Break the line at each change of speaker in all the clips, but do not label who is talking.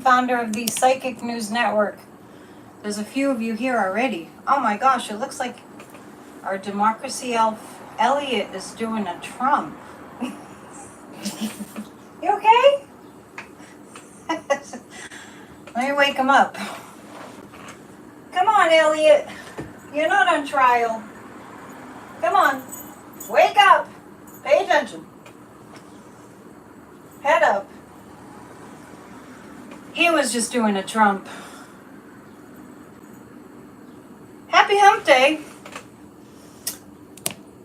Founder of the Psychic News Network. There's a few of you here already. Oh my gosh, it looks like our democracy elf Elliot is doing a Trump. You okay? Let me wake him up. Come on, Elliot. You're not on trial. Come on. Wake up. Pay attention. Head up. He was just doing a Trump. Happy Hump Day.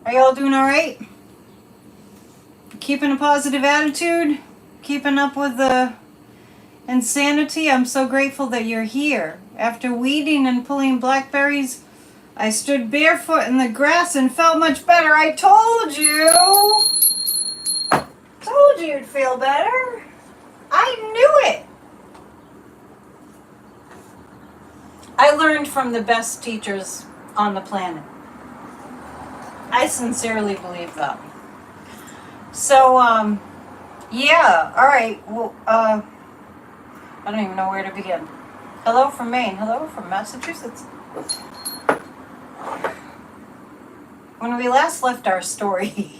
Are y'all doing all right? Keeping a positive attitude? Keeping up with the insanity? I'm so grateful that you're here. After weeding and pulling blackberries, I stood barefoot in the grass and felt much better. I told you. Told you you'd feel better. I knew it. I learned from the best teachers on the planet. I sincerely believe that. So, yeah, all right. Well, I don't even know where to begin. Hello from Maine. Hello from Massachusetts. When we last left our story,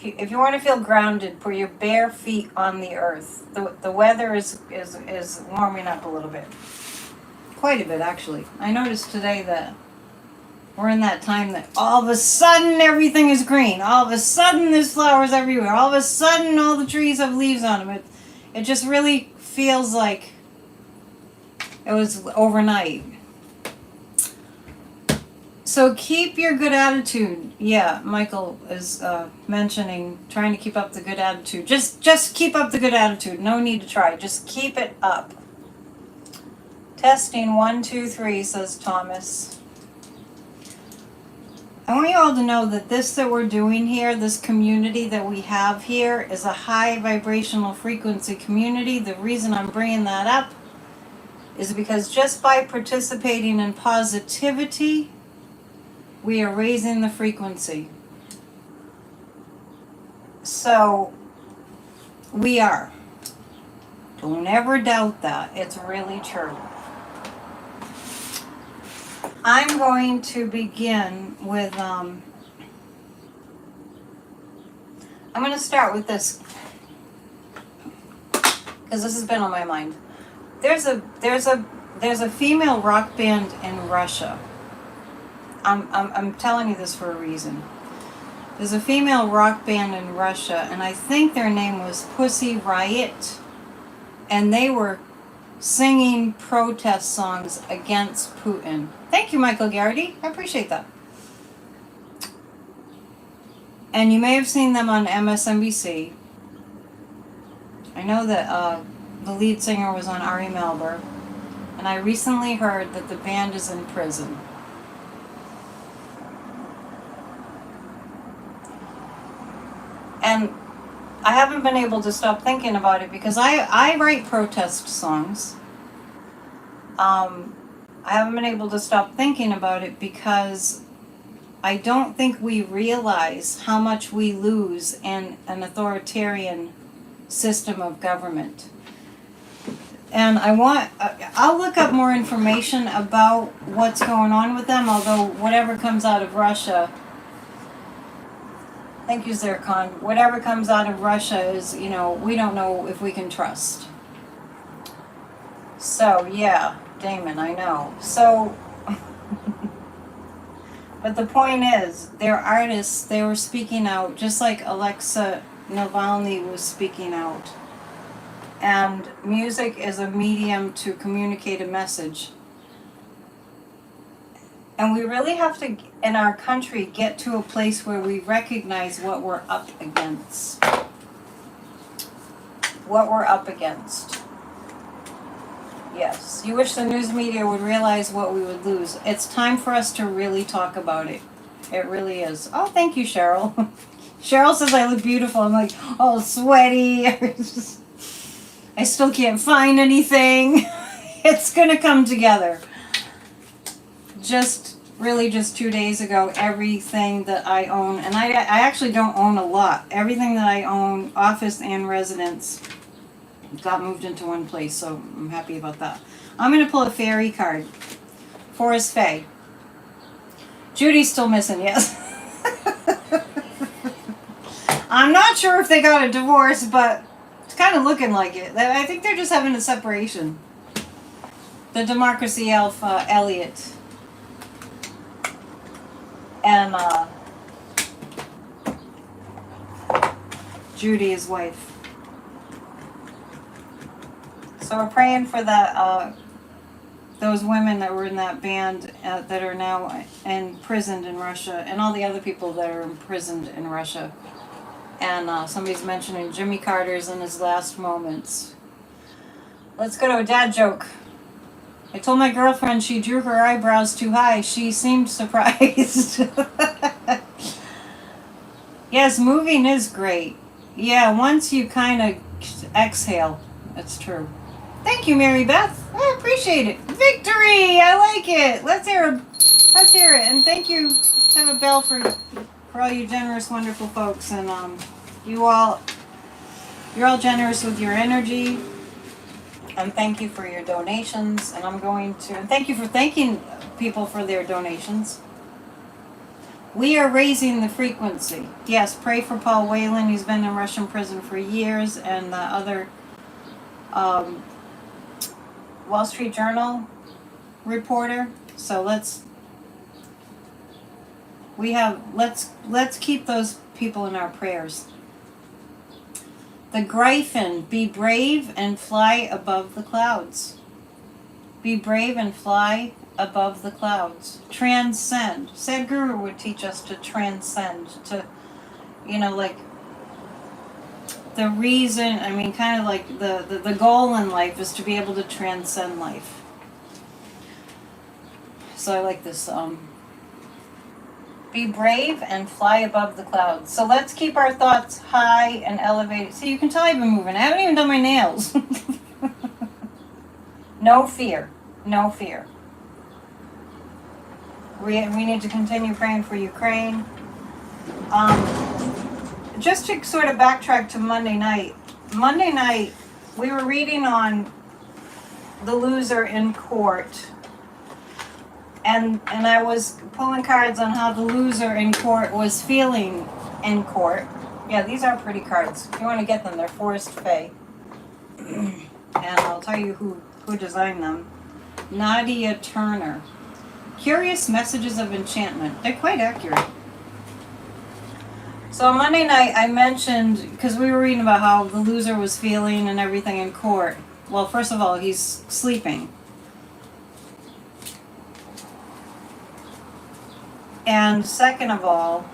if you want to feel grounded, put your bare feet on the earth. The weather is warming up a little bit. Quite a bit, actually. I noticed today that we're in that time that all of a sudden everything is green. All of a sudden there's flowers everywhere. All of a sudden all the trees have leaves on them. It just really feels like it was overnight. So keep your good attitude. Yeah, Michael is mentioning trying to keep up the good attitude. Just keep up the good attitude. No need to try. Just keep it up. Testing 1, 2, 3, says Thomas. I want you all to know that this that we're doing here, this community that we have here, is a high vibrational frequency community. The reason I'm bringing that up is because just by participating in positivity, we are raising the frequency. So, we are. Don't ever doubt that. It's really true. I'm going to begin with, I'm going to start with this, because this has been on my mind. There's a female rock band in Russia. I'm telling you this for a reason. There's a female rock band in Russia, and I think their name was Pussy Riot, and they were singing protest songs against Putin. Thank you, Michael Garrity. I appreciate that. And you may have seen them on MSNBC. I know that the lead singer was on Ari Melber, and I recently heard that the band is in prison. And I haven't been able to stop thinking about it because I write protest songs. I haven't been able to stop thinking about it because I don't think we realize how much we lose in an authoritarian system of government. And I'll look up more information about what's going on with them, although whatever comes out of Russia, thank you, Zircon, whatever comes out of Russia is, we don't know if we can trust. So, yeah, Damon, I know. So, but the point is, they're artists, they were speaking out, just like Alexei Navalny was speaking out. And music is a medium to communicate a message. And we really have to, in our country, get to a place where we recognize what we're up against. What we're up against. Yes, you wish the news media would realize what we would lose. It's time for us to really talk about it. It really is. Oh, thank you, Cheryl. Cheryl says I look beautiful. I'm like, oh, sweaty. I still can't find anything. It's going to come together. Just really just 2 days ago, everything that I own, and I actually don't own a lot. Everything that I own, office and residence, got moved into one place, so I'm happy about that. I'm going to pull a fairy card. Forest Fae. Judy's still missing, yes. I'm not sure if they got a divorce, but it's kind of looking like it. I think they're just having a separation. The Democracy Alpha, Elliot. And Judy, his wife. So we're praying for that, those women that were in that band that are now imprisoned in Russia, and all the other people that are imprisoned in Russia. And somebody's mentioning Jimmy Carter's in his last moments. Let's go to a dad joke. I told my girlfriend she drew her eyebrows too high. She seemed surprised. Yes, moving is great. Yeah, once you kind of exhale, it's true. Thank you, Mary Beth. I appreciate it. Victory! I like it. Let's hear it. Let's hear it. And thank you. Have a bell for all you generous, wonderful folks. And you're all generous with your energy. And thank you for your donations. And I'm going to, and thank you for thanking people for their donations. We are raising the frequency. Yes, pray for Paul Whelan. He's been in Russian prison for years. And the other Wall Street Journal reporter. So let's keep those people in our prayers. The Gryphon, be brave and fly above the clouds. Be brave and fly above the clouds. Transcend. Sadhguru would teach us to transcend, to, like, the reason, kind of like the goal in life is to be able to transcend life. So I like this, be brave and fly above the clouds. So let's keep our thoughts high and elevated. So you can tell I've been moving. I haven't even done my nails. No fear. No fear. We need to continue praying for Ukraine. Just to sort of backtrack to Monday night. Monday night, we were reading on the loser in court. And I was pulling cards on how the loser in court was feeling in court. Yeah, these are pretty cards. If you want to get them, they're Forest Fae. And I'll tell you who designed them. Nadia Turner. Curious Messages of Enchantment. They're quite accurate. So Monday night I mentioned, because we were reading about how the loser was feeling and everything in court. Well, first of all, he's sleeping. And second of all,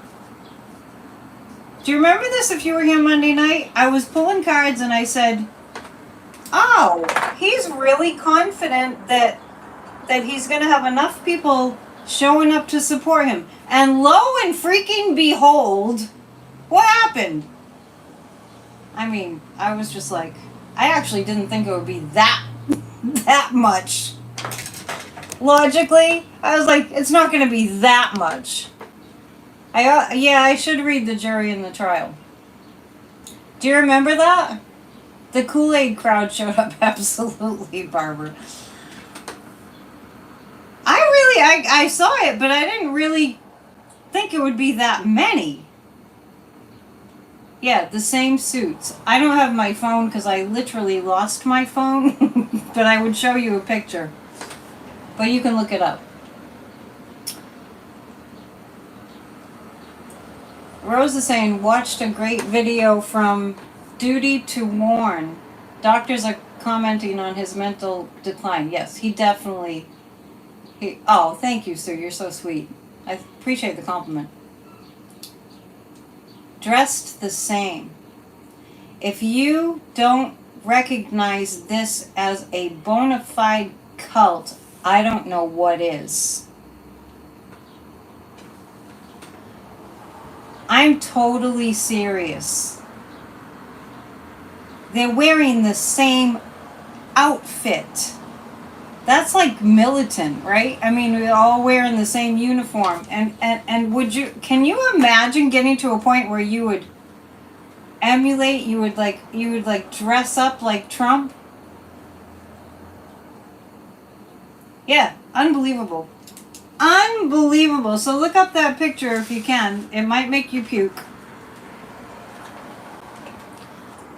do you remember this if you were here Monday night? I was pulling cards and I said, oh, he's really confident that he's going to have enough people showing up to support him. And lo and freaking behold, what happened? I was just like, I actually didn't think it would be that much. Logically, I was like, it's not going to be that much. I should read the jury in the trial. Do you remember that? The Kool-Aid crowd showed up. Absolutely, Barbara. I saw it, but I didn't really think it would be that many. Yeah, the same suits. I don't have my phone because I literally lost my phone, but I would show you a picture. But you can look it up. Rose is saying, watched a great video from Duty to Warn. Doctors are commenting on his mental decline. Yes, he definitely... oh, thank you, sir. You're so sweet. I appreciate the compliment. Dressed the same. If you don't recognize this as a bona fide cult, I don't know what is. I'm totally serious. They're wearing the same outfit. That's like militant, right? I mean, we're all wearing the same uniform. And can you imagine getting to a point where you would emulate, you would like dress up like Trump? Yeah, unbelievable. Unbelievable. So look up that picture if you can. It might make you puke.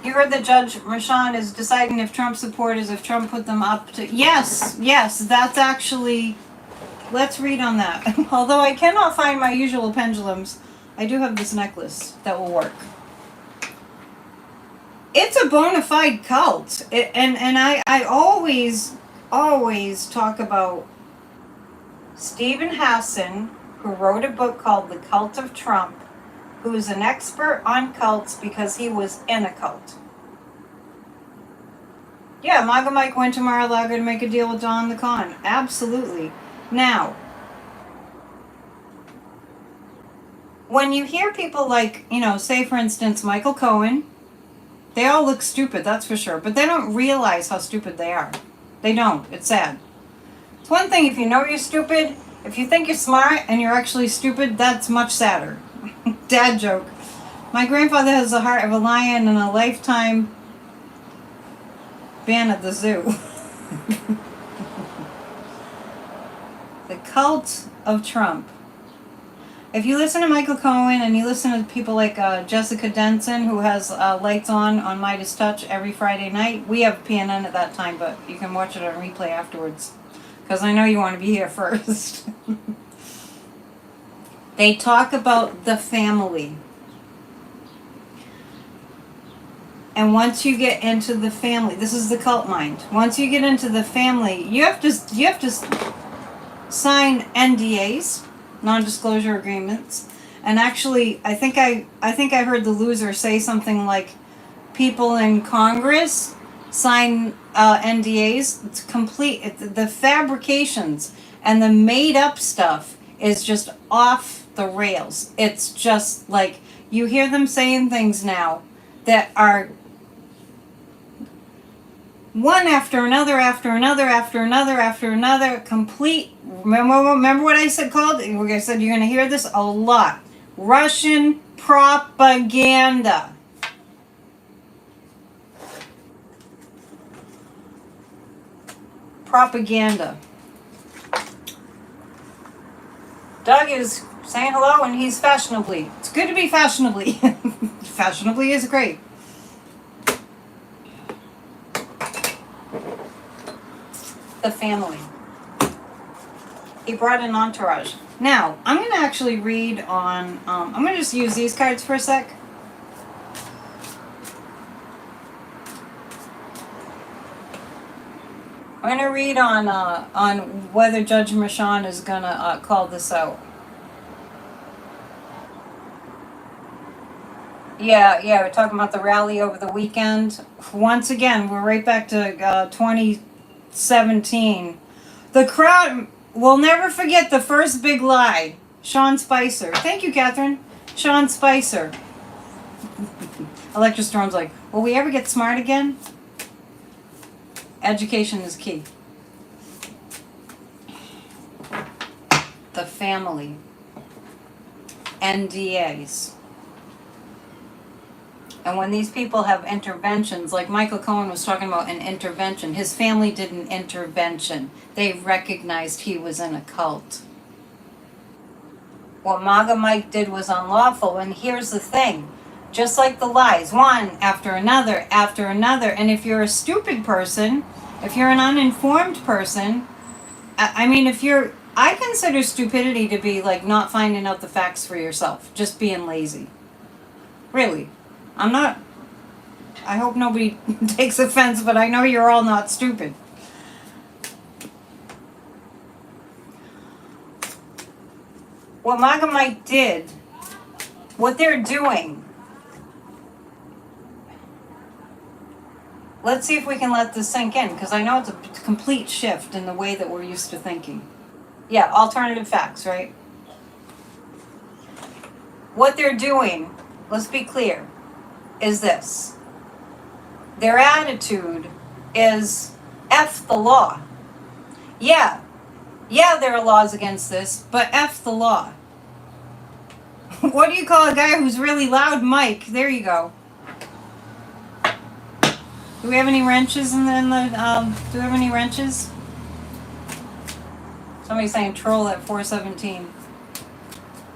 You heard that Judge Rashan is deciding if Trump supporters, if Trump put them up to. Yes, that's actually. Let's read on that. Although I cannot find my usual pendulums, I do have this necklace that will work. It's a bona fide cult. And I always talk about Stephen Hassan, who wrote a book called The Cult of Trump, who is an expert on cults because he was in a cult. Yeah, MAGA Mike went to Mar-a-Lago to make a deal with Don the Con. Absolutely. Now, when you hear people like, say for instance, Michael Cohen, they all look stupid, that's for sure, but they don't realize how stupid they are. They don't. It's sad. It's one thing if you know you're stupid. If you think you're smart and you're actually stupid, that's much sadder. Dad joke. My grandfather has the heart of a lion and a lifetime ban at the zoo. The cult of Trump. If you listen to Michael Cohen and you listen to people like Jessica Denson, who has Lights on Midas Touch every Friday night, we have PNN at that time, but you can watch it on replay afterwards. Because I know you want to be here first. They talk about the family. And once you get into the family, this is the cult mind. Once you get into the family, you have to sign NDAs, non-disclosure agreements. And actually, I think I heard the loser say something like, people in Congress sign NDAs. It's complete. The fabrications and the made-up stuff is just off the rails. It's just like you hear them saying things now that are one after another, after another, after another, after another, complete. Remember what I said called? I said you're going to hear this a lot. Russian propaganda. Propaganda. Doug is saying hello and he's fashionably. It's good to be fashionably. Fashionably is great. The family. He brought an entourage. Now, I'm going to actually read on, I'm going to just use these cards for a sec. I'm going to read on whether Judge Rashan is going to call this out. Yeah, we're talking about the rally over the weekend. Once again, we're right back to 2017. The crowd will never forget the first big lie. Sean Spicer. Thank you, Catherine. Sean Spicer. Electra Storm's like, will we ever get smart again? Education is key. The family. NDAs. And when these people have interventions, like Michael Cohen was talking about an intervention, his family did an intervention. They recognized he was in a cult. What MAGA Mike did was unlawful, and here's the thing. Just like the lies, one after another, and if you're a stupid person, if you're an uninformed person, I consider stupidity to be like not finding out the facts for yourself, just being lazy. Really. I hope nobody takes offense, but I know you're all not stupid. What MAGA Mike did, what they're doing, let's see if we can let this sink in, because I know it's a complete shift in the way that we're used to thinking. Yeah, alternative facts, right? What they're doing, let's be clear, is this. Their attitude is F the law. Yeah, yeah, there are laws against this, but F the law. What do you call a guy who's really loud? Mike. There you go. Do we have any wrenches do we have any wrenches? Somebody's saying troll at 417.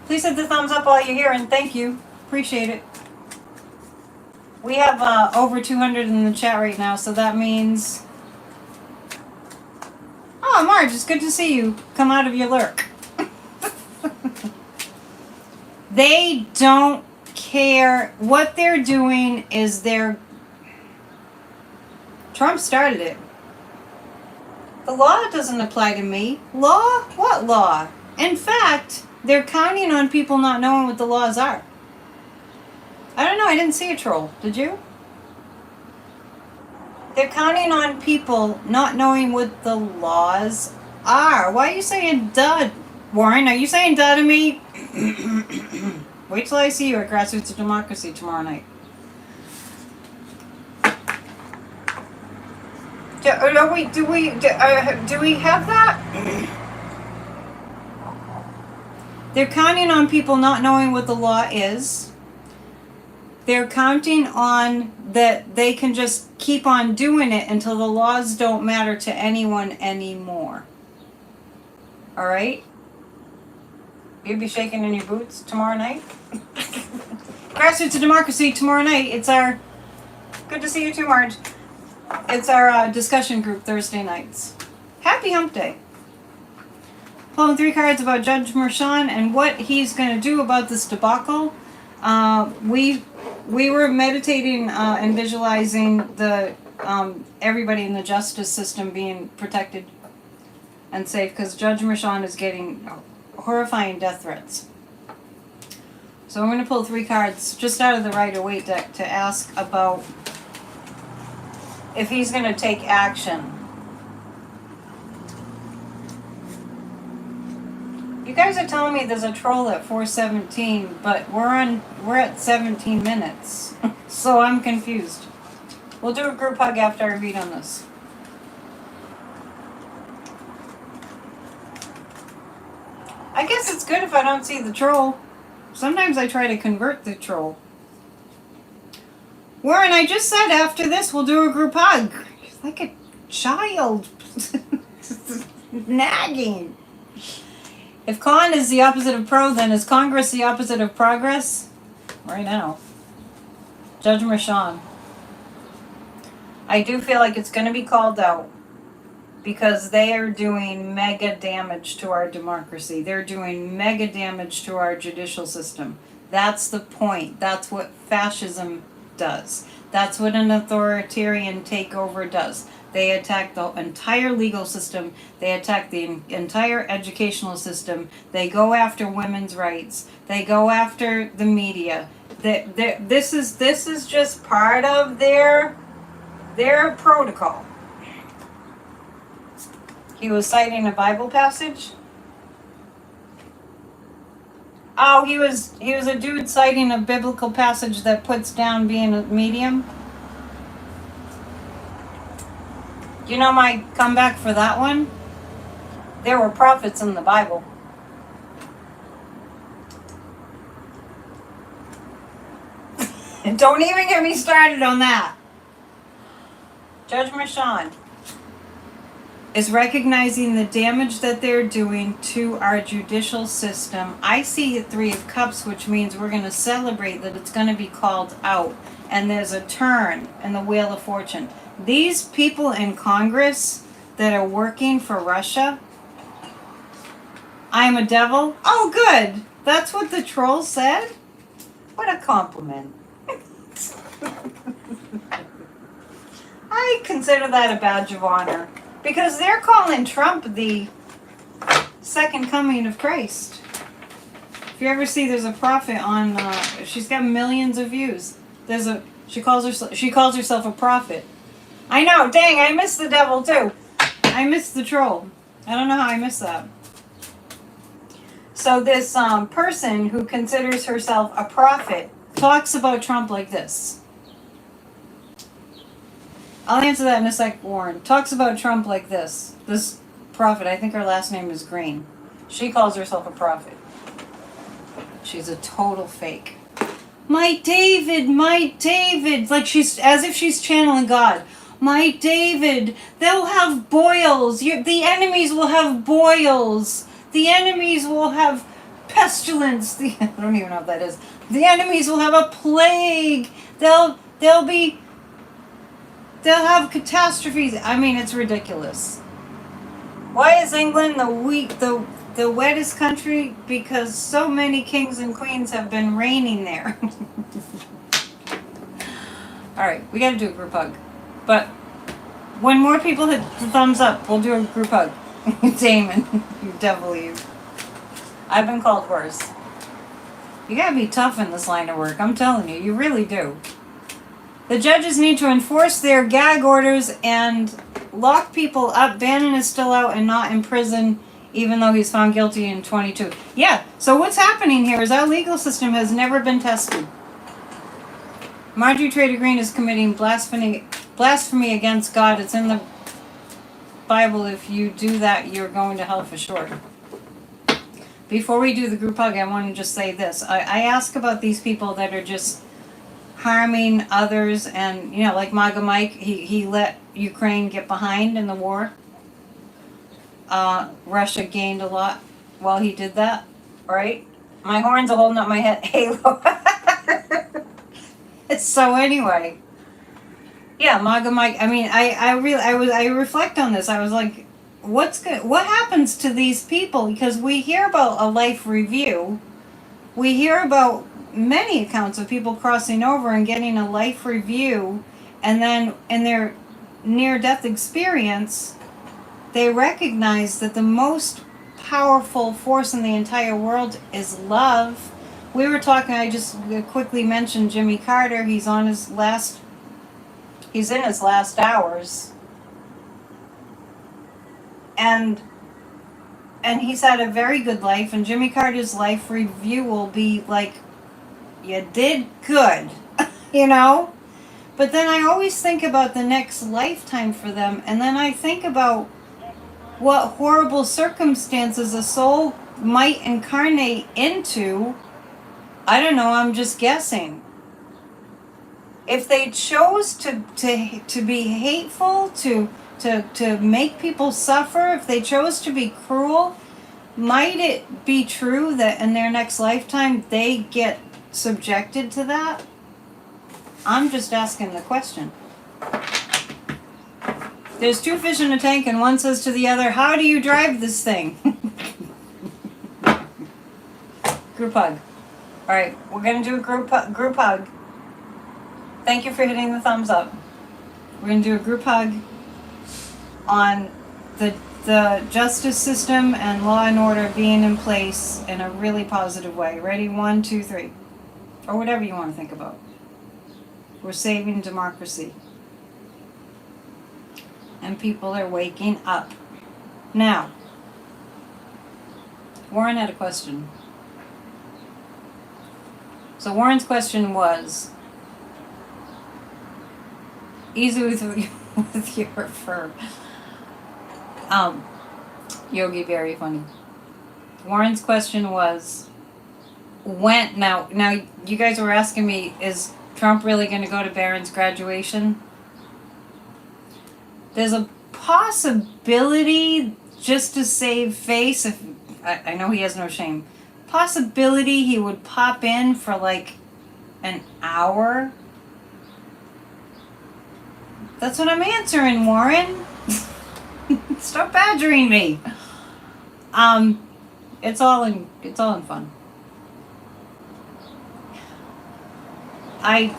Please hit the thumbs up while you're here, and thank you. Appreciate it. We have over 200 in the chat right now, so that means... Oh, Marge, it's good to see you come out of your lurk. They don't care. What they're doing is Trump started it. The law doesn't apply to me. Law? What law? In fact, they're counting on people not knowing what the laws are. I don't know. I didn't see a troll. Did you? They're counting on people not knowing what the laws are. Why are you saying duh, Warren? Are you saying duh to me? Wait till I see you at Grassroots of Democracy tomorrow night. Do we have that? They're counting on people not knowing what the law is. They're counting on that they can just keep on doing it until the laws don't matter to anyone anymore. All right? You'll be shaking in your boots tomorrow night? Grassroots of Democracy tomorrow night. It's our... Good to see you too, Marge. It's our discussion group Thursday nights. Happy Hump Day. Pulling 3 cards about Judge Mershon and what he's going to do about this debacle. We were meditating and visualizing the everybody in the justice system being protected and safe because Judge Mershon is getting horrifying death threats. So I'm going to pull 3 cards just out of the Rider-Waite deck to ask about if he's going to take action. You guys are telling me there's a troll at 417, but we're at 17 minutes. So I'm confused. We'll do a group hug after I read on this. I guess it's good if I don't see the troll. Sometimes I try to convert the troll. Warren, I just said after this we'll do a group hug. You're like a child. Nagging. If con is the opposite of pro, then is Congress the opposite of progress? Right now. Judge Mershon. I do feel like it's going to be called out because they are doing mega damage to our democracy. They're doing mega damage to our judicial system. That's the point. That's what fascism does. That's what an authoritarian takeover does. They attack the entire legal system. They attack the entire educational system. They go after women's rights. They go after the media. This is just part of their protocol. He was citing a Bible passage. Oh, he was a dude citing a biblical passage that puts down being a medium. You know my comeback for that one? There were prophets in the Bible. And don't even get me started on that. Judge Mershon is recognizing the damage that they're doing to our judicial system. I see a 3 of Cups, which means we're going to celebrate that it's going to be called out. And there's a turn in the Wheel of Fortune. These people in Congress that are working for Russia, I'm a devil. Oh, good. That's what the troll said? What a compliment. I consider that a badge of honor. Because they're calling Trump the second coming of Christ. If you ever see, there's a prophet on. She's got millions of views. She calls herself a prophet. I know. Dang, I missed the devil too. I missed the troll. I don't know how I missed that. So this person who considers herself a prophet talks about Trump like this. I'll answer that in a sec, Warren. Talks about Trump like this. prophet. I think her last name is Green. She calls herself a prophet. She's a total fake. My David, like she's as if she's channeling God. My David, they'll have boils. The enemies will have boils. The enemies will have pestilence. I don't even know what that is. The enemies will have a plague. They'll have catastrophes. I mean, it's ridiculous. Why is England the wettest country? Because so many kings and queens have been reigning there. All right, we got to do a group hug. But when more people hit the thumbs up, we'll do a group hug. Damon, you devil you. I've been called worse. You got to be tough in this line of work. I'm telling you, you really do. The judges need to enforce their gag orders and lock people up. Bannon is still out and not in prison, even though he's found guilty in 22. Yeah, so what's happening here is our legal system has never been tested. Marjorie Trader Green is committing blasphemy against God. It's in the Bible. If you do that, you're going to hell for sure. Before we do the group hug, I want to just say this. I ask about these people that are just harming others, and like MAGA Mike, he let Ukraine get behind in the war. Russia gained a lot while he did that, right? My horns are holding up my head. Halo. So anyway, yeah, MAGA Mike. I mean, I reflect on this. I was like, what happens to these people? Because we hear about a life review. We hear about many accounts of people crossing over and getting a life review, and then in their near-death experience, they recognize that the most powerful force in the entire world is love. We were talking, I just quickly mentioned Jimmy Carter. He's in his last hours. And he's had a very good life, and Jimmy Carter's life review will be like, you did good, But then I always think about the next lifetime for them, and then I think about what horrible circumstances a soul might incarnate into. I don't know, I'm just guessing. If they chose to be hateful, to make people suffer, if they chose to be cruel, might it be true that in their next lifetime they get subjected to that? I'm just asking the question. There's two fish in a tank, and one says to the other, how do you drive this thing? Group hug. All right, we're going to do a group hug. Thank you for hitting the thumbs up. We're going to do a group hug on the justice system and law and order being in place in a really positive way. Ready? 1, 2, 3. Or whatever you want to think about. We're saving democracy. And people are waking up. Now, Warren had a question. So Warren's question was, easy with your fur. Yogi, very funny. Warren's question was, now you guys were asking me, is Trump really going to go to Barron's graduation? There's a possibility, just to save face, if I know he has no shame, possibility he would pop in for like an hour. That's what I'm answering, Warren. Stop badgering me. It's all in fun. I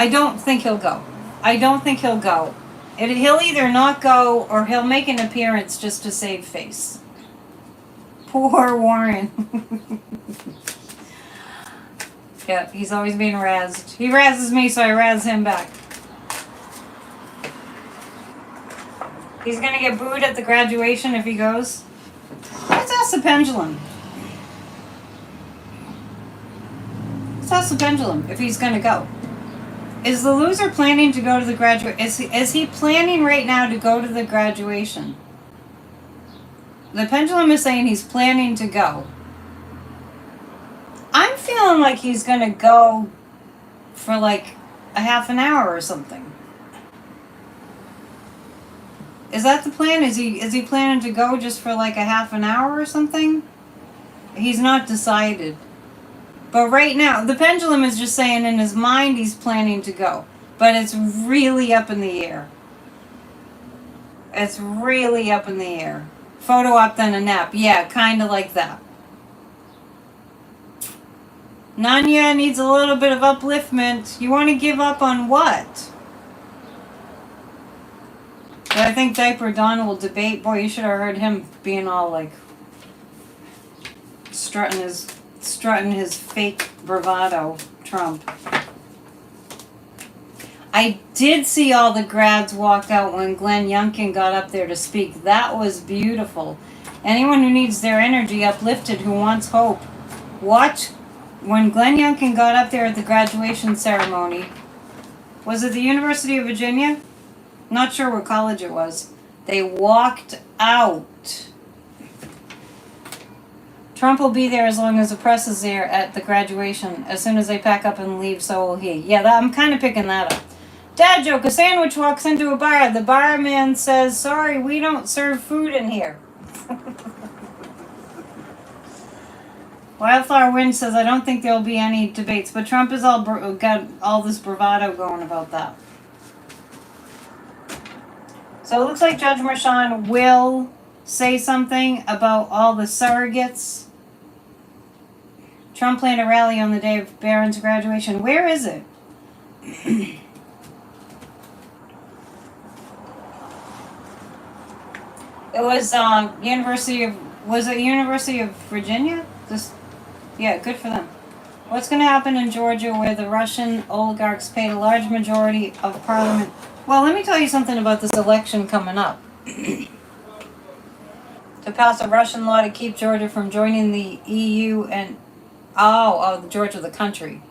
don't think he'll go. He'll either not go or he'll make an appearance just to save face. Poor Warren. Yeah, he's always being razzed. He razzes me, so I razz him back. He's gonna get booed at the graduation if he goes. Let's ask the pendulum. Let's ask the pendulum if he's gonna go. Is the loser planning to go to the graduation? Is he planning right now to go to the graduation? The pendulum is saying he's planning to go. I'm feeling like he's going to go for like a half an hour or something. Is that the plan? Is he planning to go just for like a half an hour or something? He's not decided. But right now, the pendulum is just saying in his mind he's planning to go. But it's really up in the air. It's really up in the air. Photo op, then a nap. Yeah, kind of like that. Nanya needs a little bit of upliftment. You want to give up on what? But I think Diaper Don will debate. Boy, you should have heard him being all like strutting his fake bravado, Trump. I did see all the grads walk out when Glenn Youngkin got up there to speak. That was beautiful. Anyone who needs their energy uplifted, who wants hope, watch when Glenn Youngkin got up there at the graduation ceremony. Was it the University of Virginia? Not sure what college it was. They walked out. Trump will be there as long as the press is there at the graduation. As soon as they pack up and leave, so will he. Yeah, I'm kind of picking that up. Dad joke, a sandwich walks into a bar. The barman says, sorry, we don't serve food in here. Wildflower Wind says, I don't think there'll be any debates, but Trump has got all this bravado going about that. So it looks like Judge Merchan will say something about all the surrogates. Trump planned a rally on the day of Barron's graduation. Where is it? It was University of Virginia? Yeah, good for them. What's going to happen in Georgia where the Russian oligarchs paid a large majority of parliament? Well, let me tell you something about this election coming up. To pass a Russian law to keep Georgia from joining the EU and... Georgia, the country.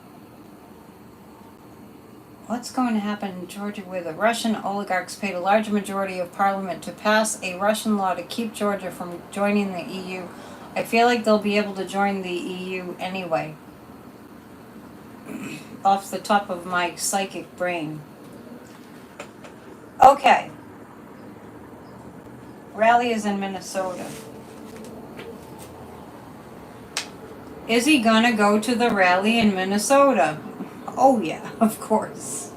What's going to happen in Georgia where the Russian oligarchs paid a large majority of parliament to pass a Russian law to keep Georgia from joining the EU? I feel like they'll be able to join the EU anyway. Off the top of my psychic brain. Okay. Rally is in Minnesota. Is he gonna go to the rally in Minnesota? Oh yeah, of course.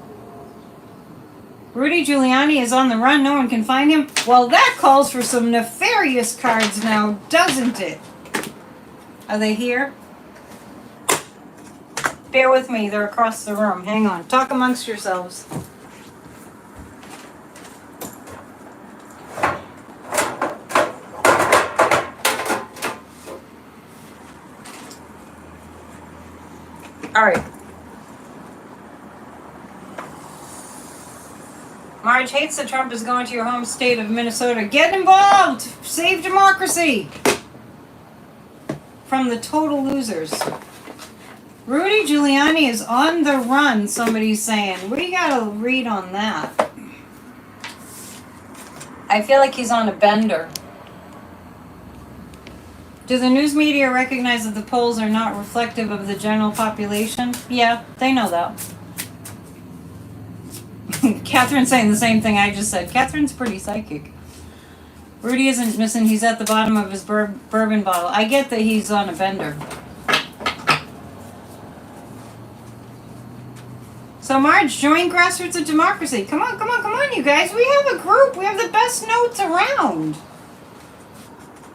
Rudy Giuliani is on the run. No one can find him. Well, that calls for some nefarious cards now, doesn't it? Are they here? Bear with me. They're across the room. Hang on. Talk amongst yourselves. All right. Marge hates that Trump is going to your home state of Minnesota. Get involved! Save democracy! From the total losers. Rudy Giuliani is on the run, somebody's saying. We gotta read on that. I feel like he's on a bender. Do the news media recognize that the polls are not reflective of the general population? Yeah, they know that. Catherine's saying the same thing I just said. Catherine's pretty psychic. Rudy isn't missing. He's at the bottom of his bourbon bottle. I get that he's on a bender. So Marge, join Grassroots of Democracy. Come on, you guys. We have a group. We have the best notes around.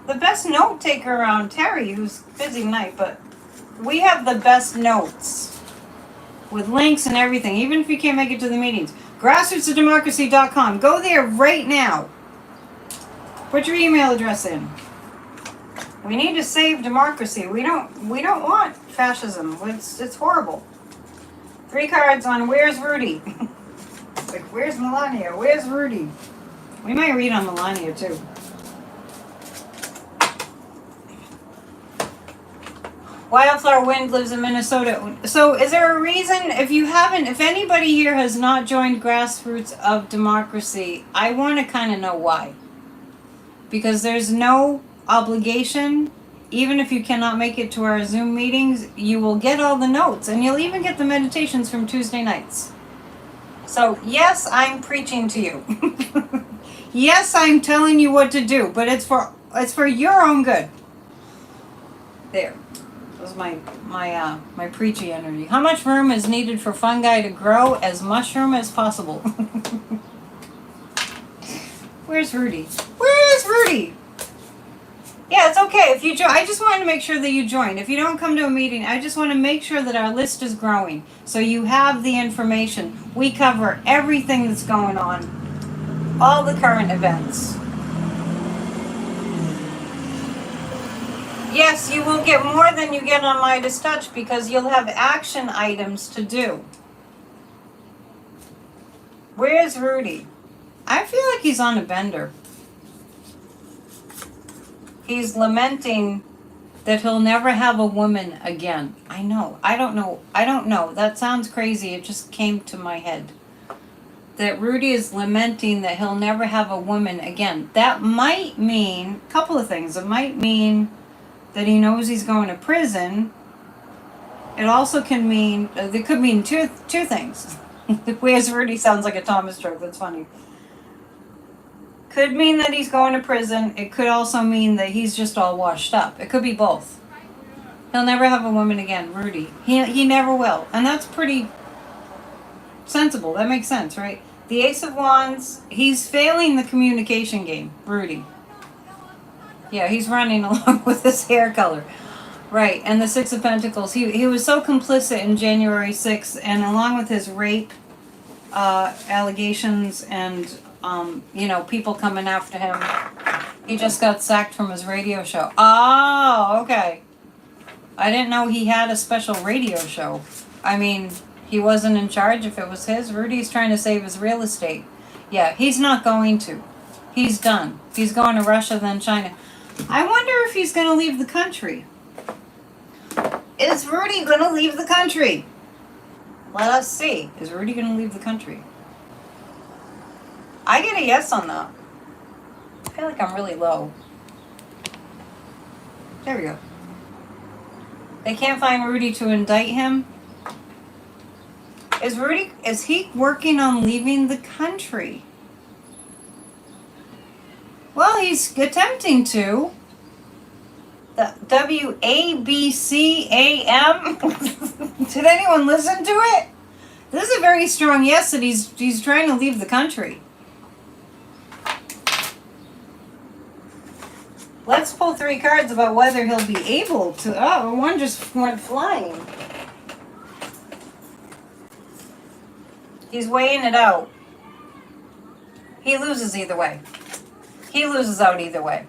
The best note taker around, Terry, who's busy tonight, but we have the best notes with links and everything, even if you can't make it to the meetings. Grassrootsofdemocracy.com. Go there right now. Put your email address in. We need to save democracy. We don't want fascism. It's horrible. 3 cards on Where's Rudy? Like, where's Melania? Where's Rudy? We might read on Melania too. Wildflower Wind lives in Minnesota. So is there a reason, if anybody here has not joined Grassroots of Democracy, I want to kind of know why. Because there's no obligation, even if you cannot make it to our Zoom meetings, you will get all the notes, and you'll even get the meditations from Tuesday nights. So yes, I'm preaching to you. Yes, I'm telling you what to do, but it's for your own good. There. That was my preachy energy. How much room is needed for fungi to grow? As mushroom as possible. Where's Rudy? Where's Rudy? Yeah, it's okay if you join. I just wanted to make sure that you join. If you don't come to a meeting, I just want to make sure that our list is growing. So you have the information. We cover everything that's going on. All the current events. Yes, you will get more than you get on Midas Touch because you'll have action items to do. Where's Rudy? I feel like he's on a bender. He's lamenting that he'll never have a woman again. I know. I don't know. That sounds crazy. It just came to my head. That Rudy is lamenting that he'll never have a woman again. That might mean a couple of things. It might mean that he knows he's going to prison. It also can mean, it could mean two things. Where's Rudy sounds like a Thomas joke. That's funny. Could mean that he's going to prison. It could also mean that he's just all washed up. It could be both. He'll never have a woman again, Rudy. He never will. And that's pretty sensible. That makes sense, right? The Ace of Wands, he's failing the communication game, Rudy. Yeah, he's running along with his hair color. Right, and the Six of Pentacles. He was so complicit in January 6th, and along with his rape allegations and people coming after him. He just got sacked from his radio show. Oh, okay. I didn't know he had a special radio show. I mean, he wasn't in charge if it was his. Rudy's trying to save his real estate. Yeah, he's not going to. He's done. He's going to Russia, then China. I wonder if he's going to leave the country. Is Rudy going to leave the country? Let us see. Is Rudy going to leave the country? I get a yes on that. I feel like I'm really low. There we go. They can't find Rudy to indict him. Is he working on leaving the country? Well, he's attempting to. The WABCAM. Did anyone listen to it? This is a very strong yes that he's trying to leave the country. Let's pull 3 cards about whether he'll be able to. Oh, one just went flying. He's weighing it out. He loses either way. He loses out either way.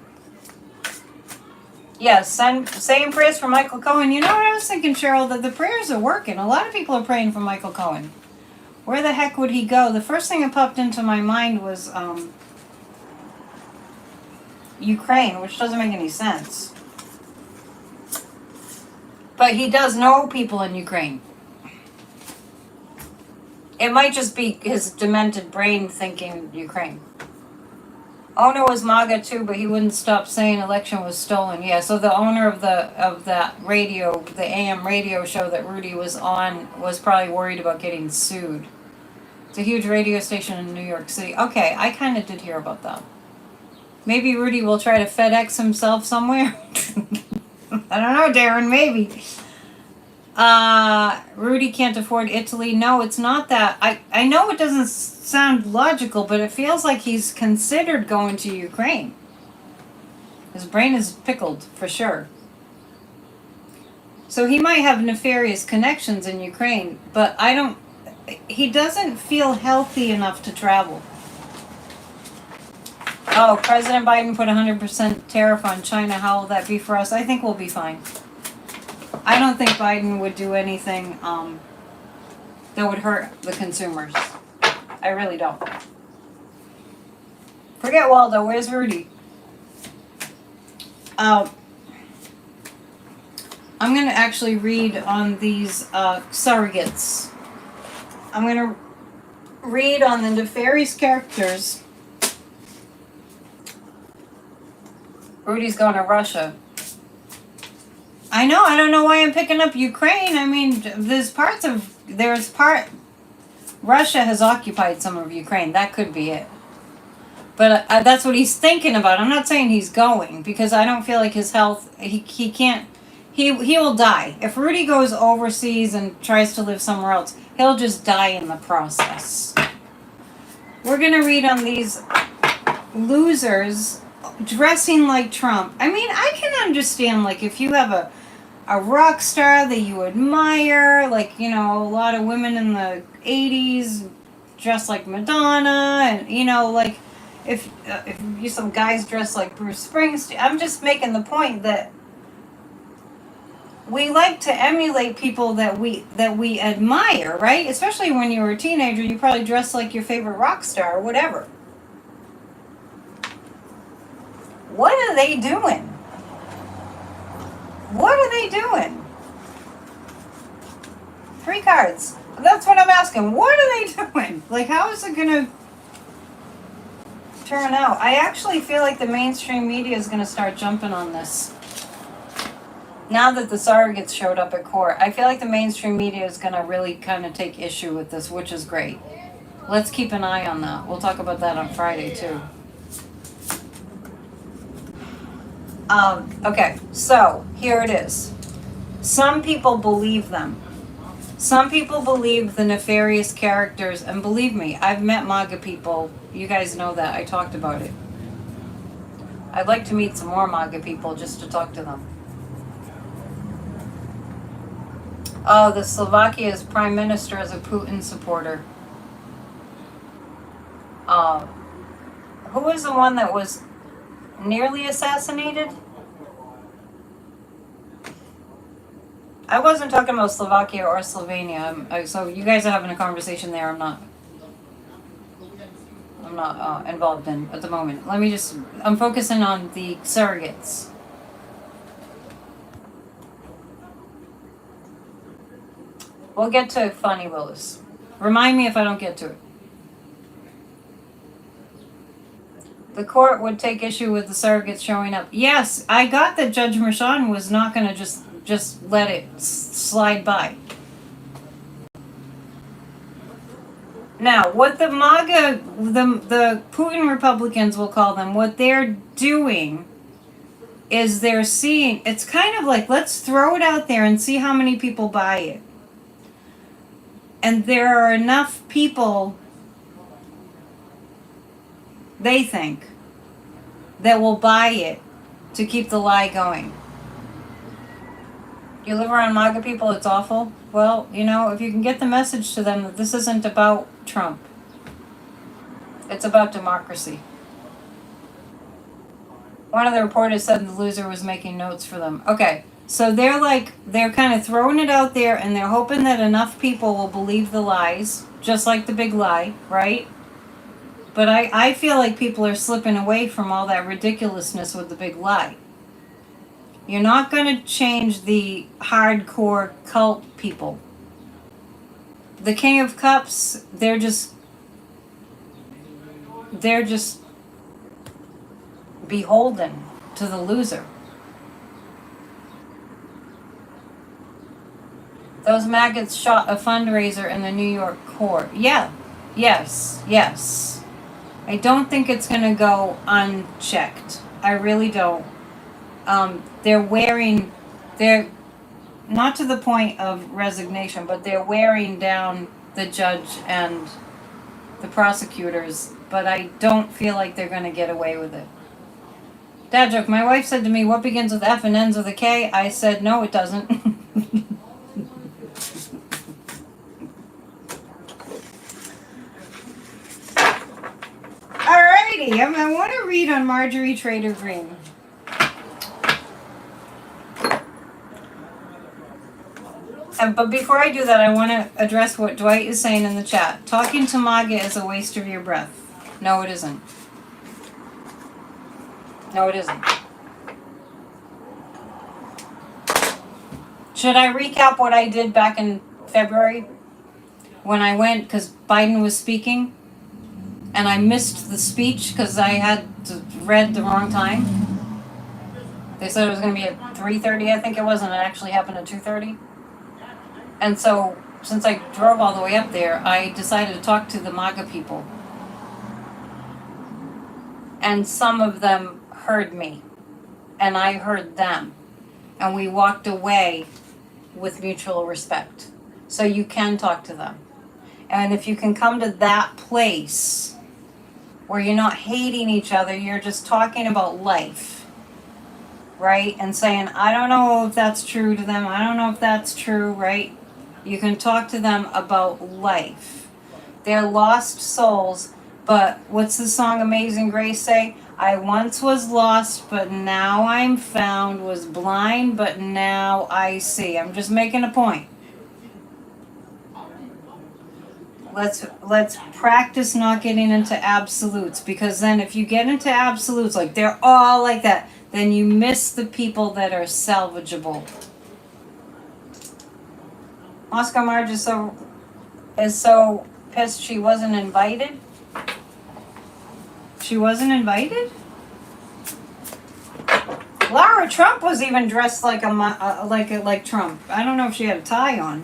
Yes, saying prayers for Michael Cohen. You know what I was thinking, Cheryl? That the prayers are working. A lot of people are praying for Michael Cohen. Where the heck would he go? The first thing that popped into my mind was Ukraine, which doesn't make any sense. But he does know people in Ukraine. It might just be his demented brain thinking Ukraine. Owner was MAGA too, but he wouldn't stop saying election was stolen. Yeah, so the owner of that radio, the AM radio show that Rudy was on, was probably worried about getting sued. It's a huge radio station in New York City. Okay, I kind of did hear about that. Maybe Rudy will try to FedEx himself somewhere. I don't know, Darren, maybe. Rudy can't afford Italy. No, it's not that. I know it doesn't sound logical, but it feels like he's considered going to Ukraine. His brain is pickled, for sure. So he might have nefarious connections in Ukraine, but he doesn't feel healthy enough to travel. Oh, President Biden put 100% tariff on China. How will that be for us? I think we'll be fine. I don't think Biden would do anything that would hurt the consumers. I really don't. Forget Waldo. Where's Rudy? I'm going to actually read on these surrogates. I'm going to read on the nefarious characters Rudy's going to Russia. I know. I don't know why I'm picking up Ukraine. I mean, Russia has occupied some of Ukraine. That could be it. But that's what he's thinking about. I'm not saying he's going because I don't feel like his health. He can't. He will die if Rudy goes overseas and tries to live somewhere else. He'll just die in the process. We're gonna read on these losers dressing like Trump. I mean, I can understand like if you have a rock star that you admire, like, you know, a lot of women in the 80s dressed like Madonna, and, you know, like, if you some guys dress like Bruce Springsteen. I'm just making the point that we like to emulate people that we admire, right? Especially when you were a teenager, you probably dressed like your favorite rock star or whatever. What are they doing? What are they doing? 3 cards. That's what I'm asking. What are they doing? Like, how is it gonna turn out? I actually feel like the mainstream media is gonna start jumping on this. Now that the surrogates showed up at court, I feel like the mainstream media is gonna really kind of take issue with this, which is great. Let's keep an eye on that. We'll talk about that on Friday too. Okay, so here it is. Some people believe them. Some people believe the nefarious characters, and believe me, I've met MAGA people. You guys know that. I talked about it. I'd like to meet some more MAGA people just to talk to them. Oh, the Slovakia's prime minister is a Putin supporter. Who was the one that was nearly assassinated? I wasn't talking about Slovakia or Slovenia. So you guys are having a conversation there. I'm not involved in at the moment. I'm focusing on the surrogates. We'll get to Fannie Willis. Remind me if I don't get to it. The court would take issue with the surrogates showing up. Yes, I got that Judge Merchan was not going to just let it slide by. Now, what the MAGA, the Putin Republicans will call them, what they're doing is they're seeing, it's kind of like, let's throw it out there and see how many people buy it. And there are enough people, they think, that will buy it to keep the lie going. You live around MAGA people, it's awful. Well, you know, if you can get the message to them that this isn't about Trump, it's about democracy. One of the reporters said the loser was making notes for them. Okay, so they're kind of throwing it out there and they're hoping that enough people will believe the lies, just like the big lie, right? But I feel like people are slipping away from all that ridiculousness with the big lie. You're not going to change the hardcore cult people. The King of Cups, they're just beholden to the loser. Those maggots shot a fundraiser in the New York court. Yeah. Yes. I don't think it's going to go unchecked. I really don't. They're not to the point of resignation, but they're wearing down the judge and the prosecutors, but I don't feel like they're going to get away with it. Dad joke, my wife said to me, what begins with F and ends with a K? I said, no, it doesn't. Alrighty, I want to read on Marjorie Trader Green. But before I do that, I want to address what Dwight is saying in the chat. Talking to MAGA is a waste of your breath. No, it isn't. No, it isn't. Should I recap what I did back in February when I went, because Biden was speaking, and I missed the speech because I had read the wrong time? They said it was going to be at 3:30, I think it was, and it actually happened at 2:30. And so, since I drove all the way up there, I decided to talk to the MAGA people. And some of them heard me, and I heard them. And we walked away with mutual respect. So you can talk to them. And if you can come to that place where you're not hating each other, you're just talking about life, right? And saying, I don't know if that's true to them. I don't know if that's true, right? You can talk to them about life. They're lost souls, but what's the song Amazing Grace say? I once was lost, but now I'm found, was blind, but now I see. I'm just making a point. Let's practice not getting into absolutes, because then if you get into absolutes, like they're all like that, then you miss the people that are salvageable. Oscar Marge is so pissed she wasn't invited. She wasn't invited? Lara Trump was even dressed like like Trump. I don't know if she had a tie on.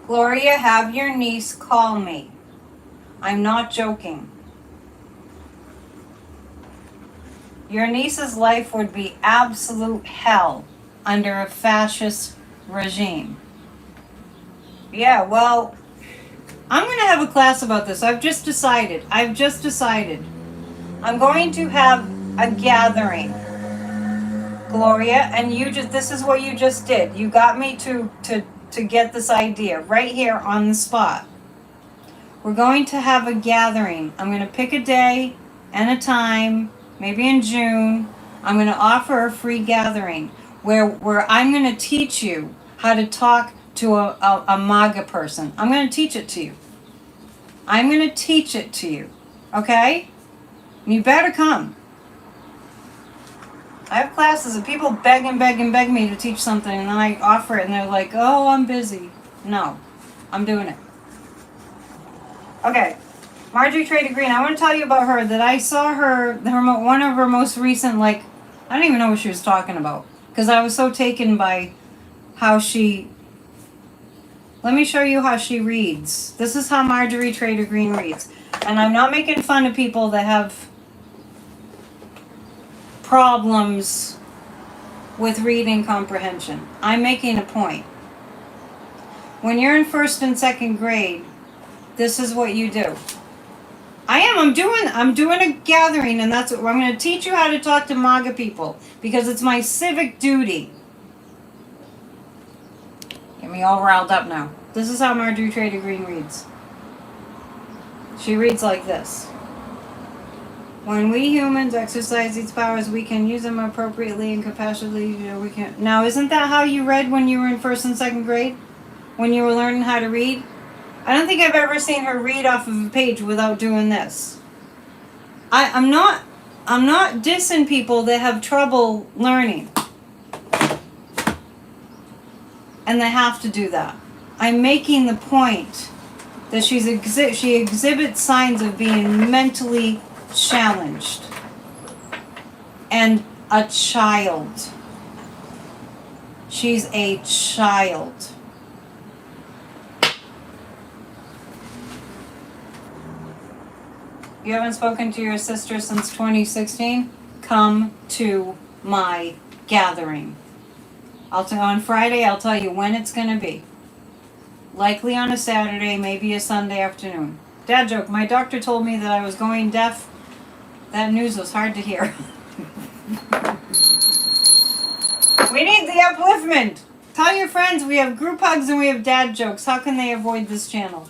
Gloria, have your niece call me. I'm not joking. Your niece's life would be absolute hell under a fascist regime. Yeah, well, I'm going to have a class about this. I've just decided. I'm going to have a gathering, Gloria, and this is what you just did. You got me to get this idea right here on the spot. We're going to have a gathering. I'm going to pick a day and a time, maybe in June. I'm going to offer a free gathering where I'm going to teach you how to talk to a MAGA person. I'm going to teach it to you. Okay? You better come. I have classes of people beg me to teach something, and then I offer it, and they're like, oh, I'm busy. No, I'm doing it. Okay, Marjorie Trader Green, I want to tell you about her, that I saw one of her most recent, I don't even know what she was talking about, because I was so taken by how let me show you how she reads. This is how Marjorie Trader Green reads. And I'm not making fun of people that have problems with reading comprehension. I'm making a point. When you're in first and second grade, this is what you do. I'm doing a gathering, and that's what I'm going to teach you how to talk to MAGA people, because it's my civic duty. Get me all riled up now. This is how Marjorie Trader Green reads. She reads like this. When we humans exercise these powers, we can use them appropriately and compassionately. We can. Now, isn't that how you read when you were in first and second grade? When you were learning how to read? I don't think I've ever seen her read off of a page without doing this. I'm not dissing people that have trouble learning. And they have to do that. I'm making the point that she exhibits signs of being mentally challenged and a child. She's a child. You haven't spoken to your sister since 2016? Come to my gathering. On Friday, I'll tell you when it's going to be. Likely on a Saturday, maybe a Sunday afternoon. Dad joke, my doctor told me that I was going deaf. That news was hard to hear. We need the upliftment. Tell your friends we have group hugs and we have dad jokes. How can they avoid this channel?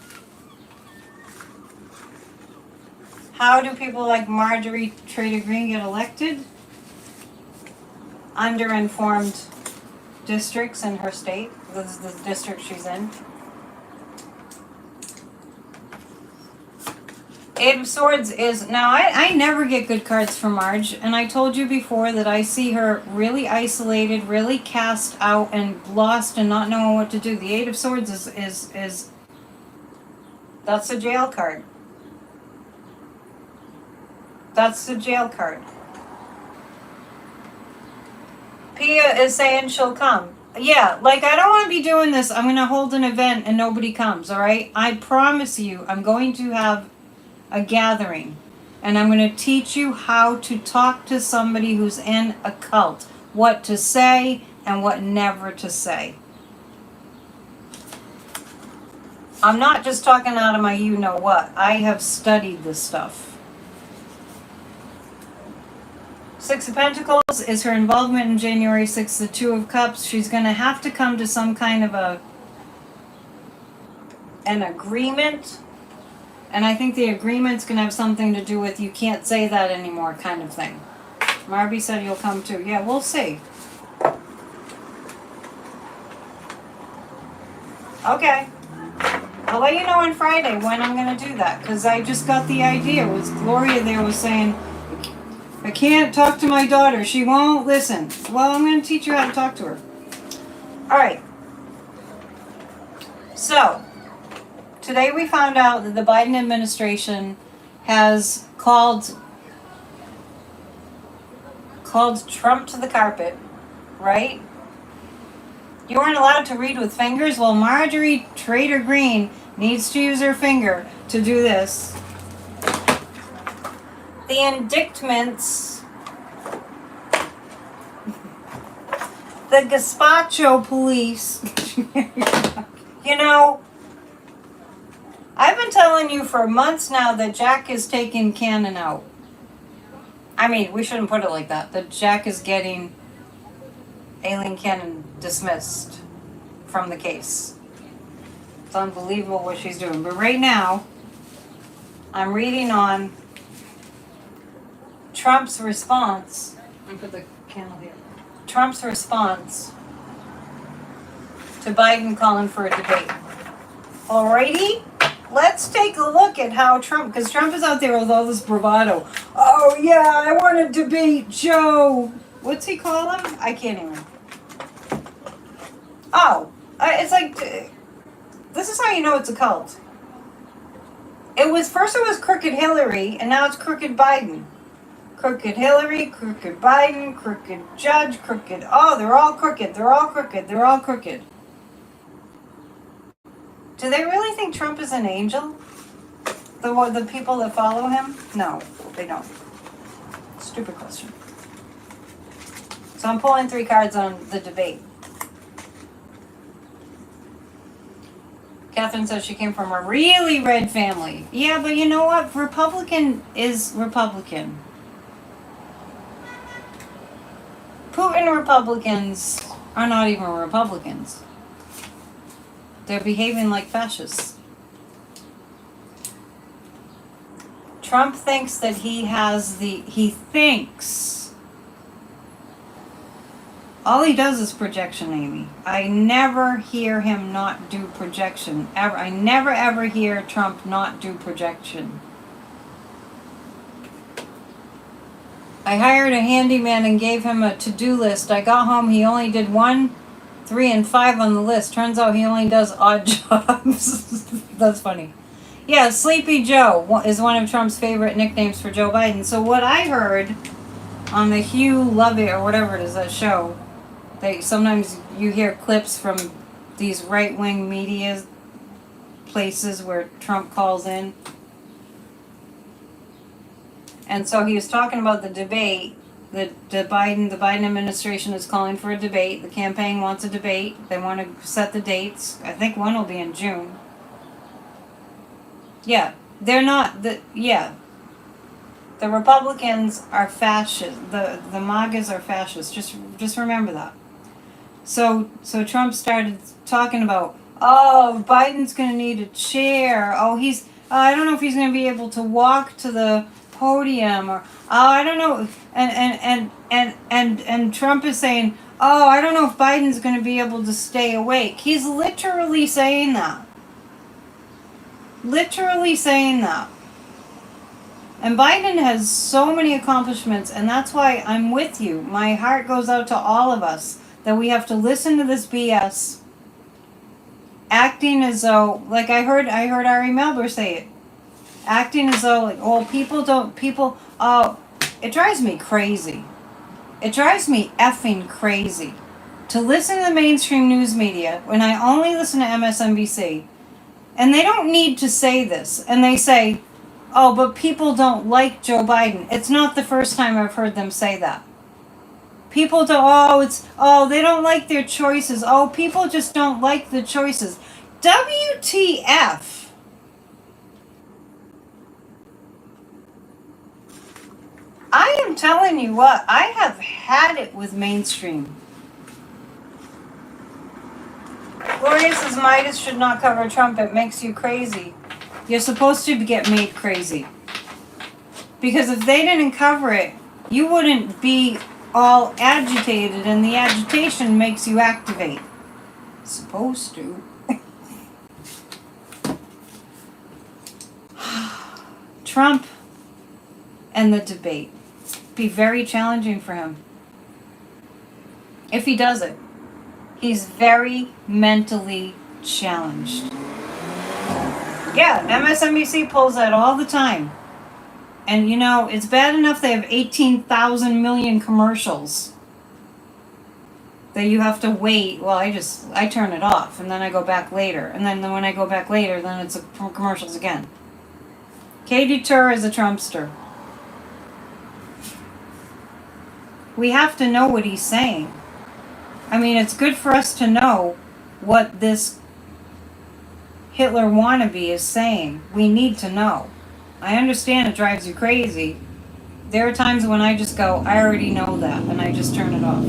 How do people like Marjorie Trader Green get elected? Underinformed districts in her state. This is the district she's in. Eight of Swords is... Now, I never get good cards from Marge, and I told you before that I see her really isolated, really cast out, and lost and not knowing what to do. The Eight of Swords is that's the jail card. That's the jail card. Pia is saying she'll come. Yeah, like I don't want to be doing this. I'm going to hold an event and nobody comes, all right? I promise you, I'm going to have a gathering and I'm going to teach you how to talk to somebody who's in a cult, what to say and what never to say. I'm not just talking out of my you know what. I have studied this stuff. Six of Pentacles is her involvement in January 6th. The Two of Cups. She's going to have to come to some kind of an agreement. And I think the agreement's going to have something to do with you can't say that anymore kind of thing. Marby said you'll come too. Yeah, we'll see. Okay. I'll let you know on Friday when I'm going to do that. Because I just got the idea. It was Gloria there was saying, I can't talk to my daughter. She won't listen. Well, I'm going to teach you how to talk to her. All right. So, today we found out that the Biden administration has called Trump to the carpet, right? You weren't allowed to read with fingers? Well, Marjorie Trader Green needs to use her finger to do this. The indictments, the gazpacho police, you know, I've been telling you for months now that Jack is taking Cannon out. I mean, we shouldn't put it like that. That Jack is getting Aileen Cannon dismissed from the case. It's unbelievable what she's doing. But right now, I'm reading on Trump's response. Let me put the candle here. Trump's response to Biden calling for a debate. Alrighty, let's take a look at how Trump, because Trump is out there with all this bravado. Oh yeah, I want to debate Joe. What's he call him? I can't even. Oh, it's like, this is how you know it's a cult. First it was Crooked Hillary, and now it's Crooked Biden. Crooked Hillary, Crooked Biden, Crooked Judge, Crooked, oh, they're all crooked, they're all crooked, they're all crooked. Do they really think Trump is an angel? The people that follow him? No, they don't. Stupid question. So I'm pulling 3 cards on the debate. Catherine says she came from a really red family. Yeah, but you know what? Republican is Republican. Putin Republicans are not even Republicans. They're behaving like fascists. Trump thinks that he thinks. All he does is projection, Amy. I never hear him not do projection. Ever. I never ever hear Trump not do projection. I hired a handyman and gave him a to-do list. I got home, he only did 1, 3, and 5 on the list. Turns out he only does odd jobs. That's funny. Yeah, Sleepy Joe is one of Trump's favorite nicknames for Joe Biden. So what I heard on the Hugh Lovett or whatever it is, that show, sometimes you hear clips from these right-wing media places where Trump calls in. And so he was talking about the debate. The Biden administration is calling for a debate. The campaign wants a debate. They want to set the dates. I think one will be in June. Yeah, they're not the Republicans are fascist. The MAGAs are fascist. Just remember that. So Trump started talking about, oh, Biden's going to need a chair. Oh, I don't know if he's going to be able to walk to the podium, or I don't know. And Trump is saying, oh, I don't know if Biden's going to be able to stay awake. He's literally saying that. Literally saying that. And Biden has so many accomplishments, and that's why I'm with you. My heart goes out to all of us that we have to listen to this BS, acting as though, like I heard Ari Melber say it, acting as though, like, oh, it drives me crazy. It drives me effing crazy to listen to the mainstream news media when I only listen to MSNBC. And they don't need to say this. And they say, oh, but people don't like Joe Biden. It's not the first time I've heard them say that. People don't, they don't like their choices. Oh, people just don't like the choices. WTF? I am telling you what, I have had it with mainstream. Gloria says Midas should not cover Trump. It makes you crazy. You're supposed to get made crazy. Because if they didn't cover it, you wouldn't be all agitated, and the agitation makes you activate. Supposed to. Trump and the debate. Be very challenging for him. If he does it. He's very mentally challenged. Yeah, MSNBC pulls that all the time. And you know, it's bad enough they have 18,000 million commercials that you have to wait. Well, I turn it off and then I go back later. And then when I go back later, then it's commercials again. Katie Tur is a Trumpster. We have to know what he's saying. I mean, it's good for us to know what this Hitler wannabe is saying. We need to know. I understand it drives you crazy. There are times when I just go, I already know that, and I just turn it off.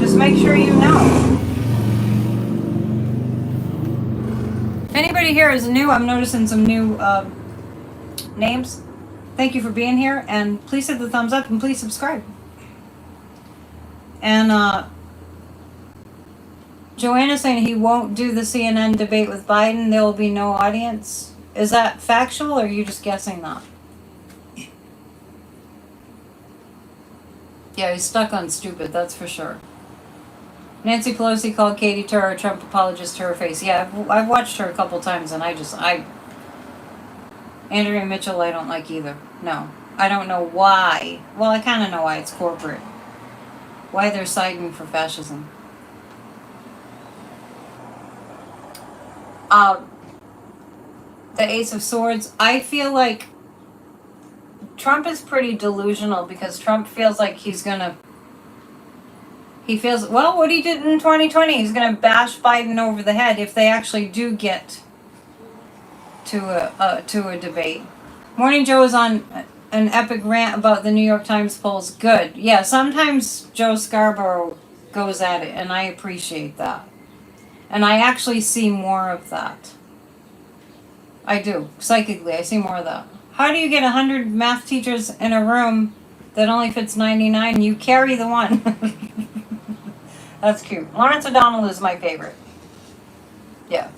Just make sure you know. If anybody here is new, I'm noticing some new names. Thank you for being here, and please hit the thumbs up, and please subscribe. And Joanna's saying he won't do the CNN debate with Biden. There will be no audience. Is that factual, or are you just guessing that? Yeah, he's stuck on stupid, that's for sure. Nancy Pelosi called Katie Tur a Trump apologist to her face. Yeah, I've watched her a couple times, and Andrea Mitchell I don't like either. No. I don't know why. Well, I kind of know why. It's corporate. Why they're siding for fascism. The Ace of Swords. I feel like Trump is pretty delusional because Trump feels like he feels, well, what he did in 2020, he's going to bash Biden over the head if they actually do get to a debate. Morning Joe is on an epic rant about the New York Times polls. Good. Yeah, sometimes Joe Scarborough goes at it, and I appreciate that. And I actually see more of that. I do. Psychically, I see more of that. How do you get 100 math teachers in a room that only fits 99? You carry the one. That's cute. Lawrence O'Donnell is my favorite. Yeah,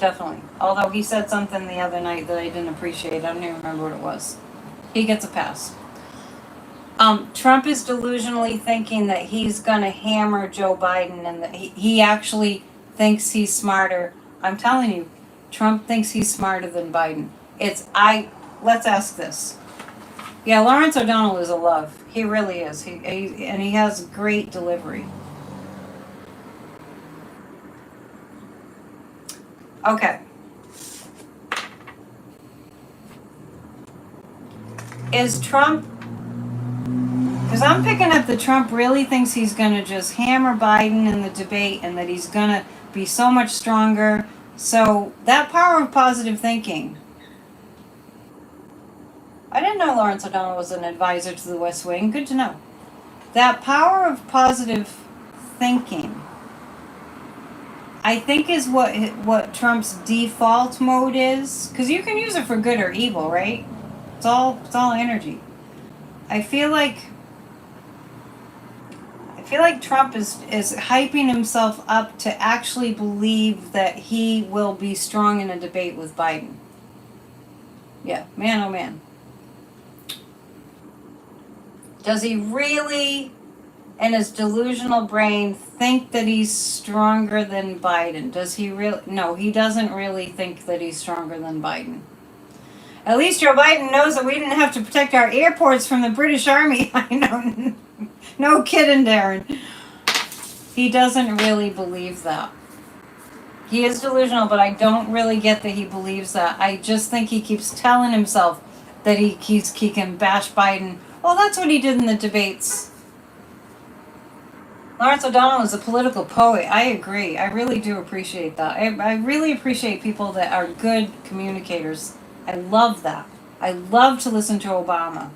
definitely. Although he said something the other night that I didn't appreciate. I don't even remember what it was. He gets a pass. Trump is delusionally thinking that he's going to hammer Joe Biden and that he actually thinks he's smarter. I'm telling you, Trump thinks he's smarter than Biden. Let's ask this. Yeah, Lawrence O'Donnell is a love. He really is. And he has great delivery. Okay. Is Trump... Because I'm picking up that Trump really thinks he's going to just hammer Biden in the debate and that he's going to be so much stronger. So that power of positive thinking. I didn't know Lawrence O'Donnell was an advisor to the West Wing. Good to know. That power of positive thinking, I think, is what Trump's default mode is. Because you can use it for good or evil, right? It's all energy. I feel like Trump is hyping himself up to actually believe that he will be strong in a debate with Biden. Yeah, man, oh man. Does he really, in his delusional brain, think that he's stronger than Biden? Does he really? No, he doesn't really think that he's stronger than Biden. At least Joe Biden knows that we didn't have to protect our airports from the British Army. I know. No kidding, Darren. He doesn't really believe that. He is delusional, but I don't really get that he believes that. I just think he keeps telling himself that he can bash Biden. Well, that's what he did in the debates. Lawrence O'Donnell is a political poet. I agree. I really do appreciate that. I really appreciate people that are good communicators. I love that. I love to listen to Obama.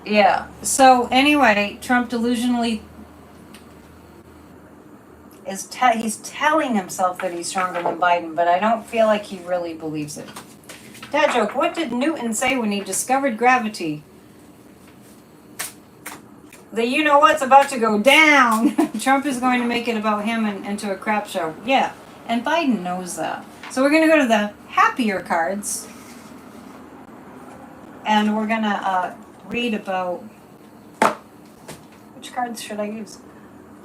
Yeah. So anyway, Trump delusionally he's telling himself that he's stronger than Biden, but I don't feel like he really believes it. Dad joke, what did Newton say when he discovered gravity? The you know what's about to go down. Trump is going to make it about him and into a crap show. Yeah, and Biden knows that. So we're going to go to the happier cards. And we're going to read about... Which cards should I use?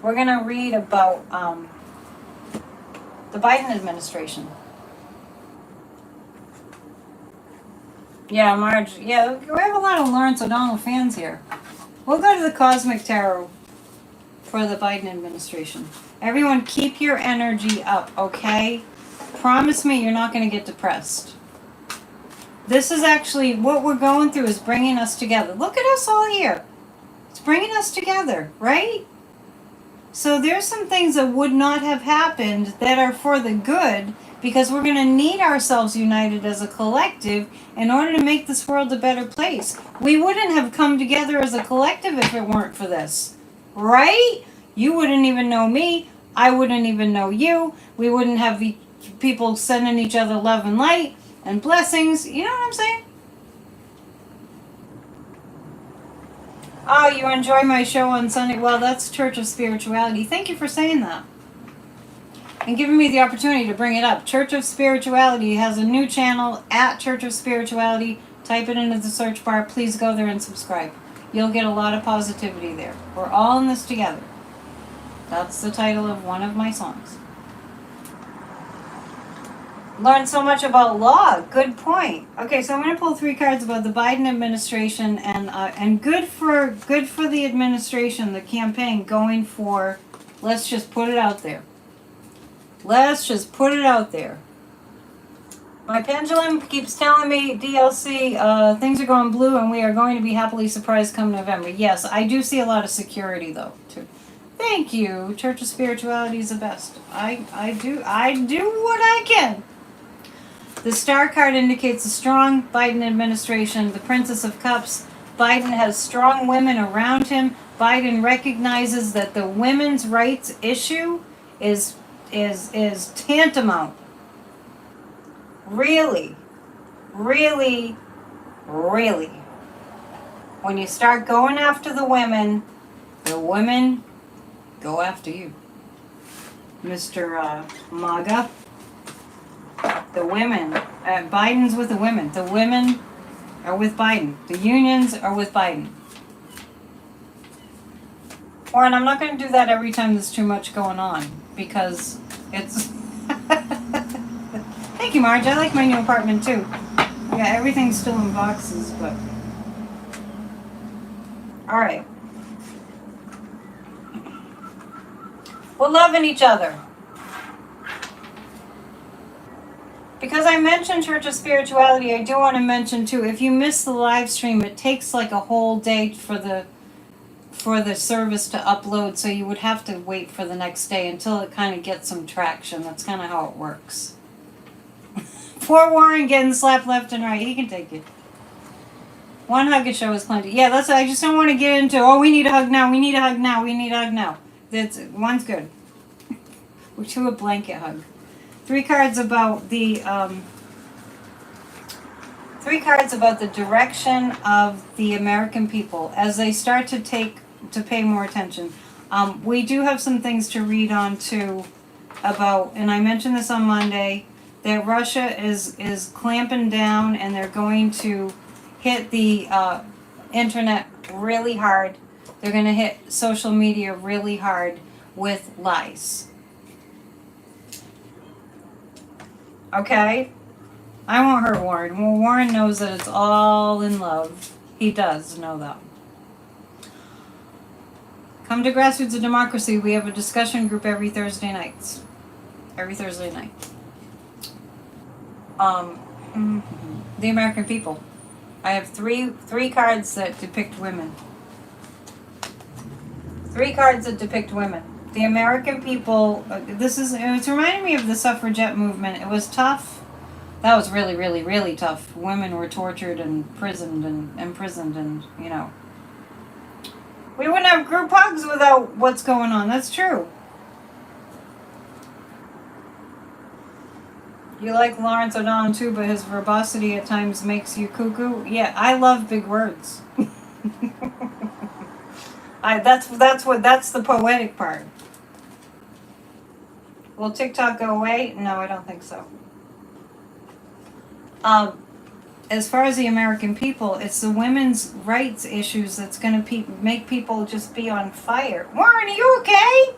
We're going to read about the Biden administration. Yeah, Marge. Yeah, we have a lot of Lawrence O'Donnell fans here. We'll go to the Cosmic Tarot for the Biden administration. Everyone, keep your energy up, okay? Promise me you're not going to get depressed. This is actually, what we're going through is bringing us together. Look at us all here. It's bringing us together, right? So there's some things that would not have happened that are for the good, because we're going to need ourselves united as a collective in order to make this world a better place. We wouldn't have come together as a collective if it weren't for this, right? You wouldn't even know me. I wouldn't even know you. We wouldn't have people sending each other love and light and blessings. You know what I'm saying? Oh, you enjoy my show on Sunday? Well, that's Church of Spirituality. Thank you for saying that. And giving me the opportunity to bring it up. Church of Spirituality has a new channel at Church of Spirituality. Type it into the search bar. Please go there and subscribe. You'll get a lot of positivity there. We're all in this together. That's the title of one of my songs. Learned so much about law. Good point. Okay, so I'm going to pull 3 cards about the Biden administration and good for the administration, the campaign going for. Let's just put it out there. Let's just put it out there. My pendulum keeps telling me, DLC, things are going blue and we are going to be happily surprised come November. Yes, I do see a lot of security though too. Thank you. Church of Spirituality is the best. I do what I can. The star card indicates a strong Biden administration. The Princess of Cups. Biden has strong women around him. Biden recognizes that the women's rights issue is tantamount. Really, really, really. When you start going after the women go after you. Mr. MAGA. The women, Biden's with the women. The women are with Biden. The unions are with Biden. Warren, I'm not going to do that every time there's too much going on, because it's... Thank you, Marge. I like my new apartment, too. Yeah, everything's still in boxes, but... Alright. We're loving each other. Because I mentioned Church of Spirituality, I do want to mention too, if you miss the live stream, it takes like a whole day for the service to upload, so you would have to wait for the next day until it kind of gets some traction. That's kind of how it works. Poor Warren getting slapped left and right. He can take it. One hug a show is plenty. Yeah, that's. I just don't want to get into, oh, we need a hug now, we need a hug now, we need a hug now. One's good. We're to a blanket hug. 3 cards about the direction of the American people as they start to pay more attention. We do have some things to read on too about, and I mentioned this on Monday, that Russia is clamping down and they're going to hit the internet really hard. They're going to hit social media really hard with lies. Okay? I won't hurt Warren. Well, Warren knows that it's all in love. He does know that. Come to Grassroots of Democracy. We have a discussion group every Thursday night. The American people. I have three cards that depict women. 3 cards that depict women. The American people. It's reminding me of the suffragette movement. It was tough. That was really, really, really tough. Women were tortured and imprisoned and you know. We wouldn't have group hugs without what's going on. That's true. You like Lawrence O'Donnell too, but his verbosity at times makes you cuckoo. Yeah, I love big words. That's the poetic part. Will TikTok go away? No, I don't think so. As far as the American people, it's the women's rights issues that's going to make people just be on fire. Warren, are you okay?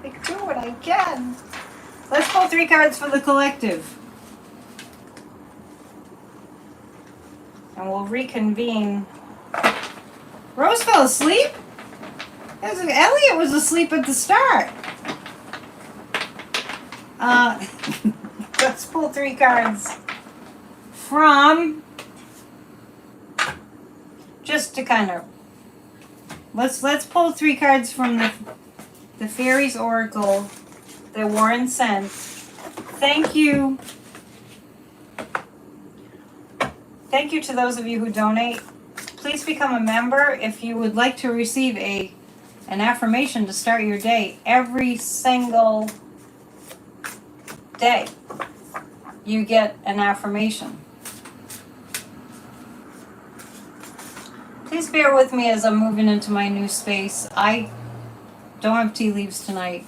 I do what I can. Let's pull 3 cards for the collective. And we'll reconvene. Rose fell asleep? Elliot was asleep at the start. Let's pull 3 cards from, just to kind of, let's pull 3 cards from the Fairies Oracle that Warren sent. Thank you. Thank you to those of you who donate. Please become a member if you would like to receive an affirmation to start your day every single day. You get an affirmation. Please bear with me as I'm moving into my new space. I don't have tea leaves tonight.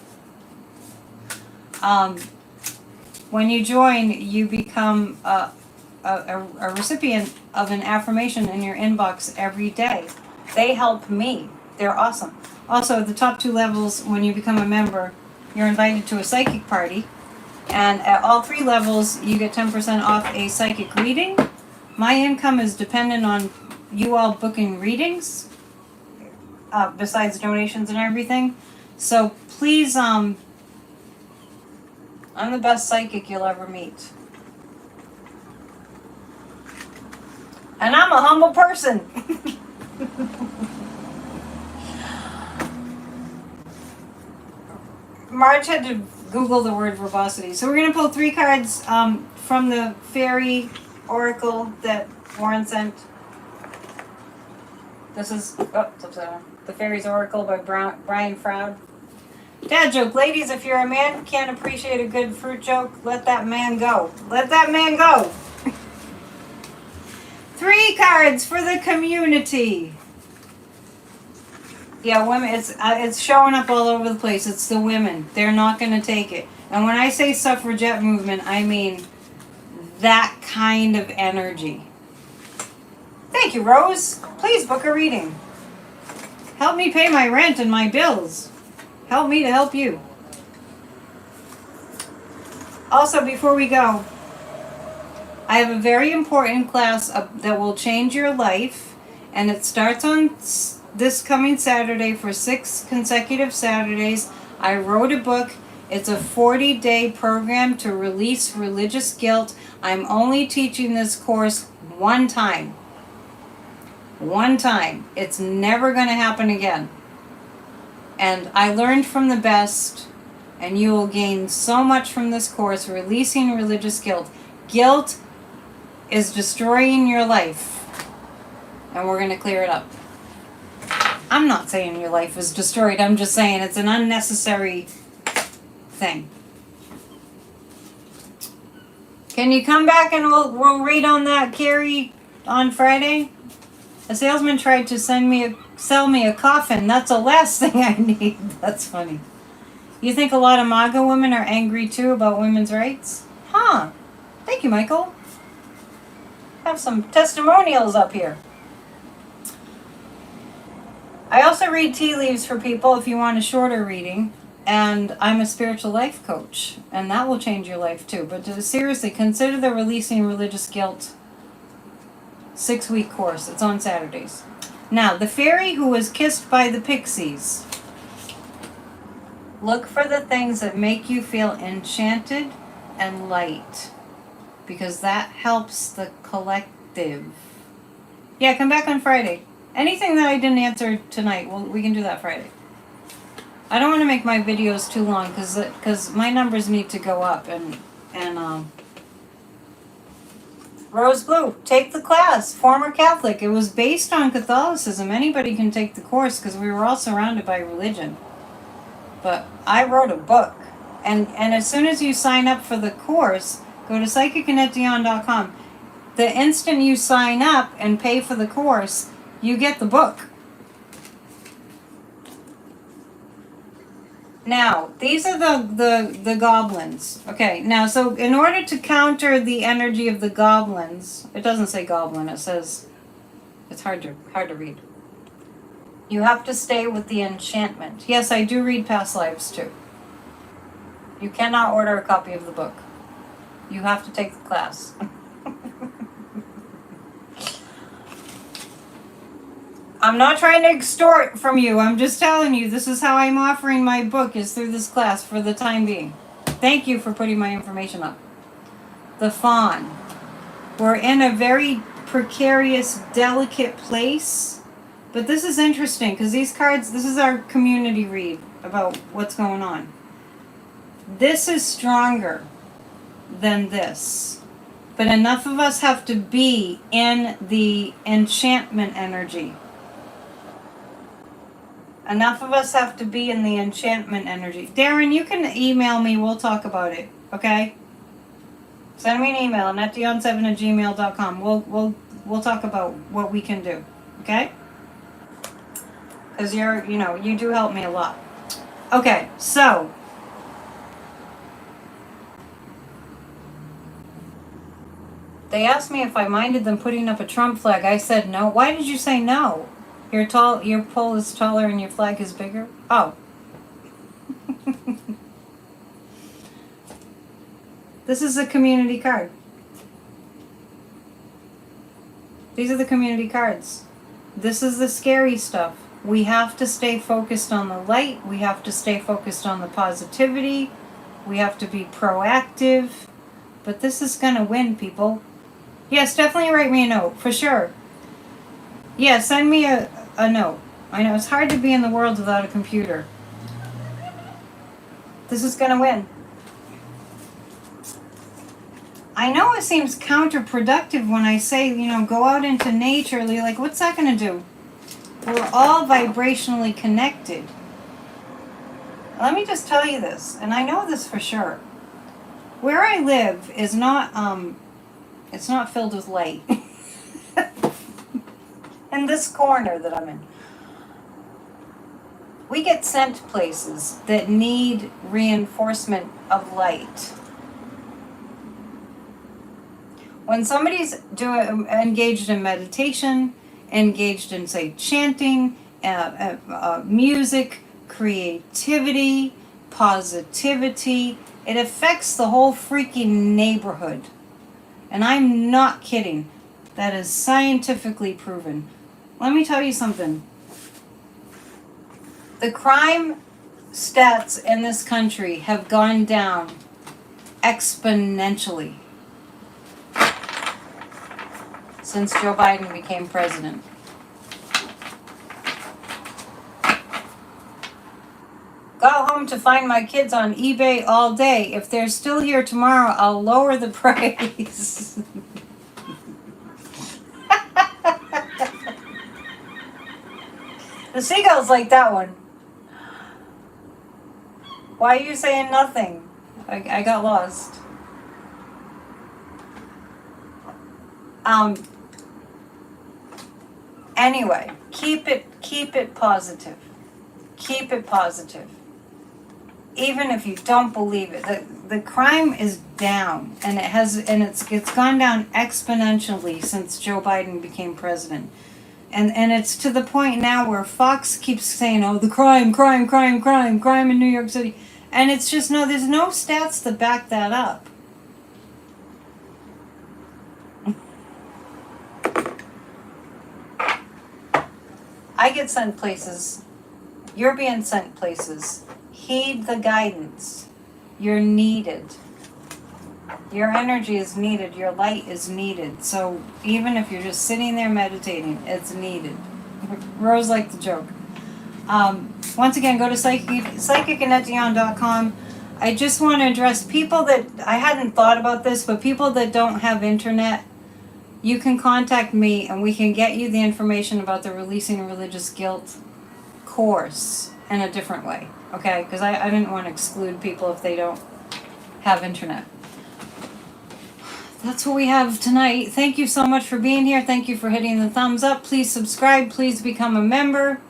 When you join, you become a recipient of an affirmation in your inbox every day. They help me. They're awesome. Also, the top 2 levels, when you become a member, you're invited to a psychic party. And at all 3 levels, you get 10% off a psychic reading. My income is dependent on you all booking readings, besides donations and everything. So please, I'm the best psychic you'll ever meet. And I'm a humble person. Marge had to Google the word verbosity. So we're going to pull 3 cards from the Fairy Oracle that Warren sent. This is, it's upside down. The Fairies Oracle by Brian Froud. Dad joke. Ladies, if you're a man can't appreciate a good fruit joke, let that man go. Let that man go. 3 cards for the community. Yeah, women, it's showing up all over the place. It's the women. They're not going to take it. And when I say suffragette movement, I mean that kind of energy. Thank you, Rose. Please book a reading. Help me pay my rent and my bills. Help me to help you. Also, before we go, I have a very important class that will change your life, and it starts on this coming Saturday for 6 consecutive Saturdays. I wrote a book. It's a 40-day program to release religious guilt. I'm only teaching this course one time. One time. It's never going to happen again. And I learned from the best, and you will gain so much from this course, releasing religious guilt. Guilt is destroying your life, and we're going to clear it up. I'm not saying your life is destroyed. I'm just saying it's an unnecessary thing. Can you come back and we'll read on that, Carrie, on Friday? A salesman tried to sell me a coffin. That's the last thing I need. That's funny. You think a lot of MAGA women are angry too about women's rights? Huh. Thank you, Michael. Have some testimonials up here. I also read tea leaves for people if you want a shorter reading. And I'm a spiritual life coach. And that will change your life too. But seriously, consider the Releasing Religious Guilt 6-week course. It's on Saturdays. Now, the fairy who was kissed by the pixies. Look for the things that make you feel enchanted and light, because that helps the collective. Yeah, come back on Friday. Anything that I didn't answer tonight, well, we can do that Friday. I don't want to make my videos too long because my numbers need to go up and Rose Blue, take the class. Former Catholic. It was based on Catholicism. Anybody can take the course because we were all surrounded by religion. But I wrote a book. And as soon as you sign up for the course, go to psychicannetteDion.com. The instant you sign up and pay for the course, you get the book. Now, these are the goblins. Okay, now, so in order to counter the energy of the goblins, it doesn't say goblin, it says, it's hard to read. You have to stay with the enchantment. Yes, I do read past lives too. You cannot order a copy of the book. You have to take the class. I'm not trying to extort from you. I'm just telling you this is how I'm offering my book, is through this class for the time being. Thank you for putting my information up. The fawn. We're in a very precarious, delicate place. But this is interesting because these cards, this is our community read about what's going on. This is stronger than this. But enough of us have to be in the enchantment energy. Enough of us have to be in the enchantment energy. Darren, you can email me. We'll talk about it. Okay? Send me an email, AnnetteDion7@gmail.com. We'll talk about what we can do. Okay? Because you do help me a lot. Okay, so. They asked me if I minded them putting up a Trump flag. I said no. Why did you say no? Your pole is taller and your flag is bigger? Oh. This is a community card. These are the community cards. This is the scary stuff. We have to stay focused on the light. We have to stay focused on the positivity. We have to be proactive. But this is going to win, people. Yes, definitely write me a note, for sure. Yeah, send me a note. I know it's hard to be in the world without a computer. This is going to win. I know it seems counterproductive when I say, go out into nature. Like, what's that going to do? We're all vibrationally connected. Let me just tell you this, and I know this for sure. Where I live is not, it's not filled with light. In this corner that I'm in. We get sent places that need reinforcement of light. When somebody's engaged in meditation, engaged in, say, chanting, music, creativity, positivity, it affects the whole freaking neighborhood. And I'm not kidding. That is scientifically proven. Let me tell you something. The crime stats in this country have gone down exponentially since Joe Biden became president. Got home to find my kids on eBay all day. If they're still here tomorrow, I'll lower the price. The seagulls like that one. Why are you saying nothing? I got lost. Anyway, keep it positive. Keep it positive. Even if you don't believe it, the crime is down, and it's gone down exponentially since Joe Biden became president. And it's to the point now where Fox keeps saying, oh, the crime in New York City. And it's just, there's no stats to back that up. I get sent places. You're being sent places. Heed the guidance. You're needed. Your energy is needed. Your light is needed. So even if you're just sitting there meditating, it's needed. Rose liked the joke. Once again, go to psychicannetteDion.com. I just want to address people that, I hadn't thought about this, but people that don't have internet, you can contact me and we can get you the information about the Releasing Religious Guilt course in a different way. Okay? Because I didn't want to exclude people if they don't have internet. That's what we have tonight. Thank you so much for being here. Thank you for hitting the thumbs up. Please subscribe. Please become a member.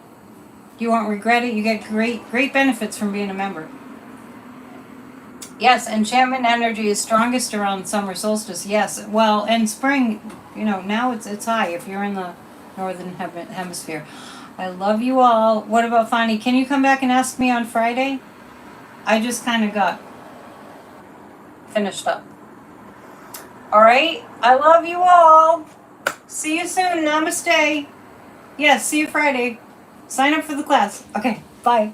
You won't regret it. You get great benefits from being a member. Yes, enchantment energy is strongest around summer solstice. Yes, well, and spring, now it's high if you're in the northern hemisphere. I love you all. What about Fanny? Can you come back and ask me on Friday? I just kind of got finished up. All right, I love you all. See you soon. Namaste. Yes, see you Friday. Sign up for the class. Okay, bye.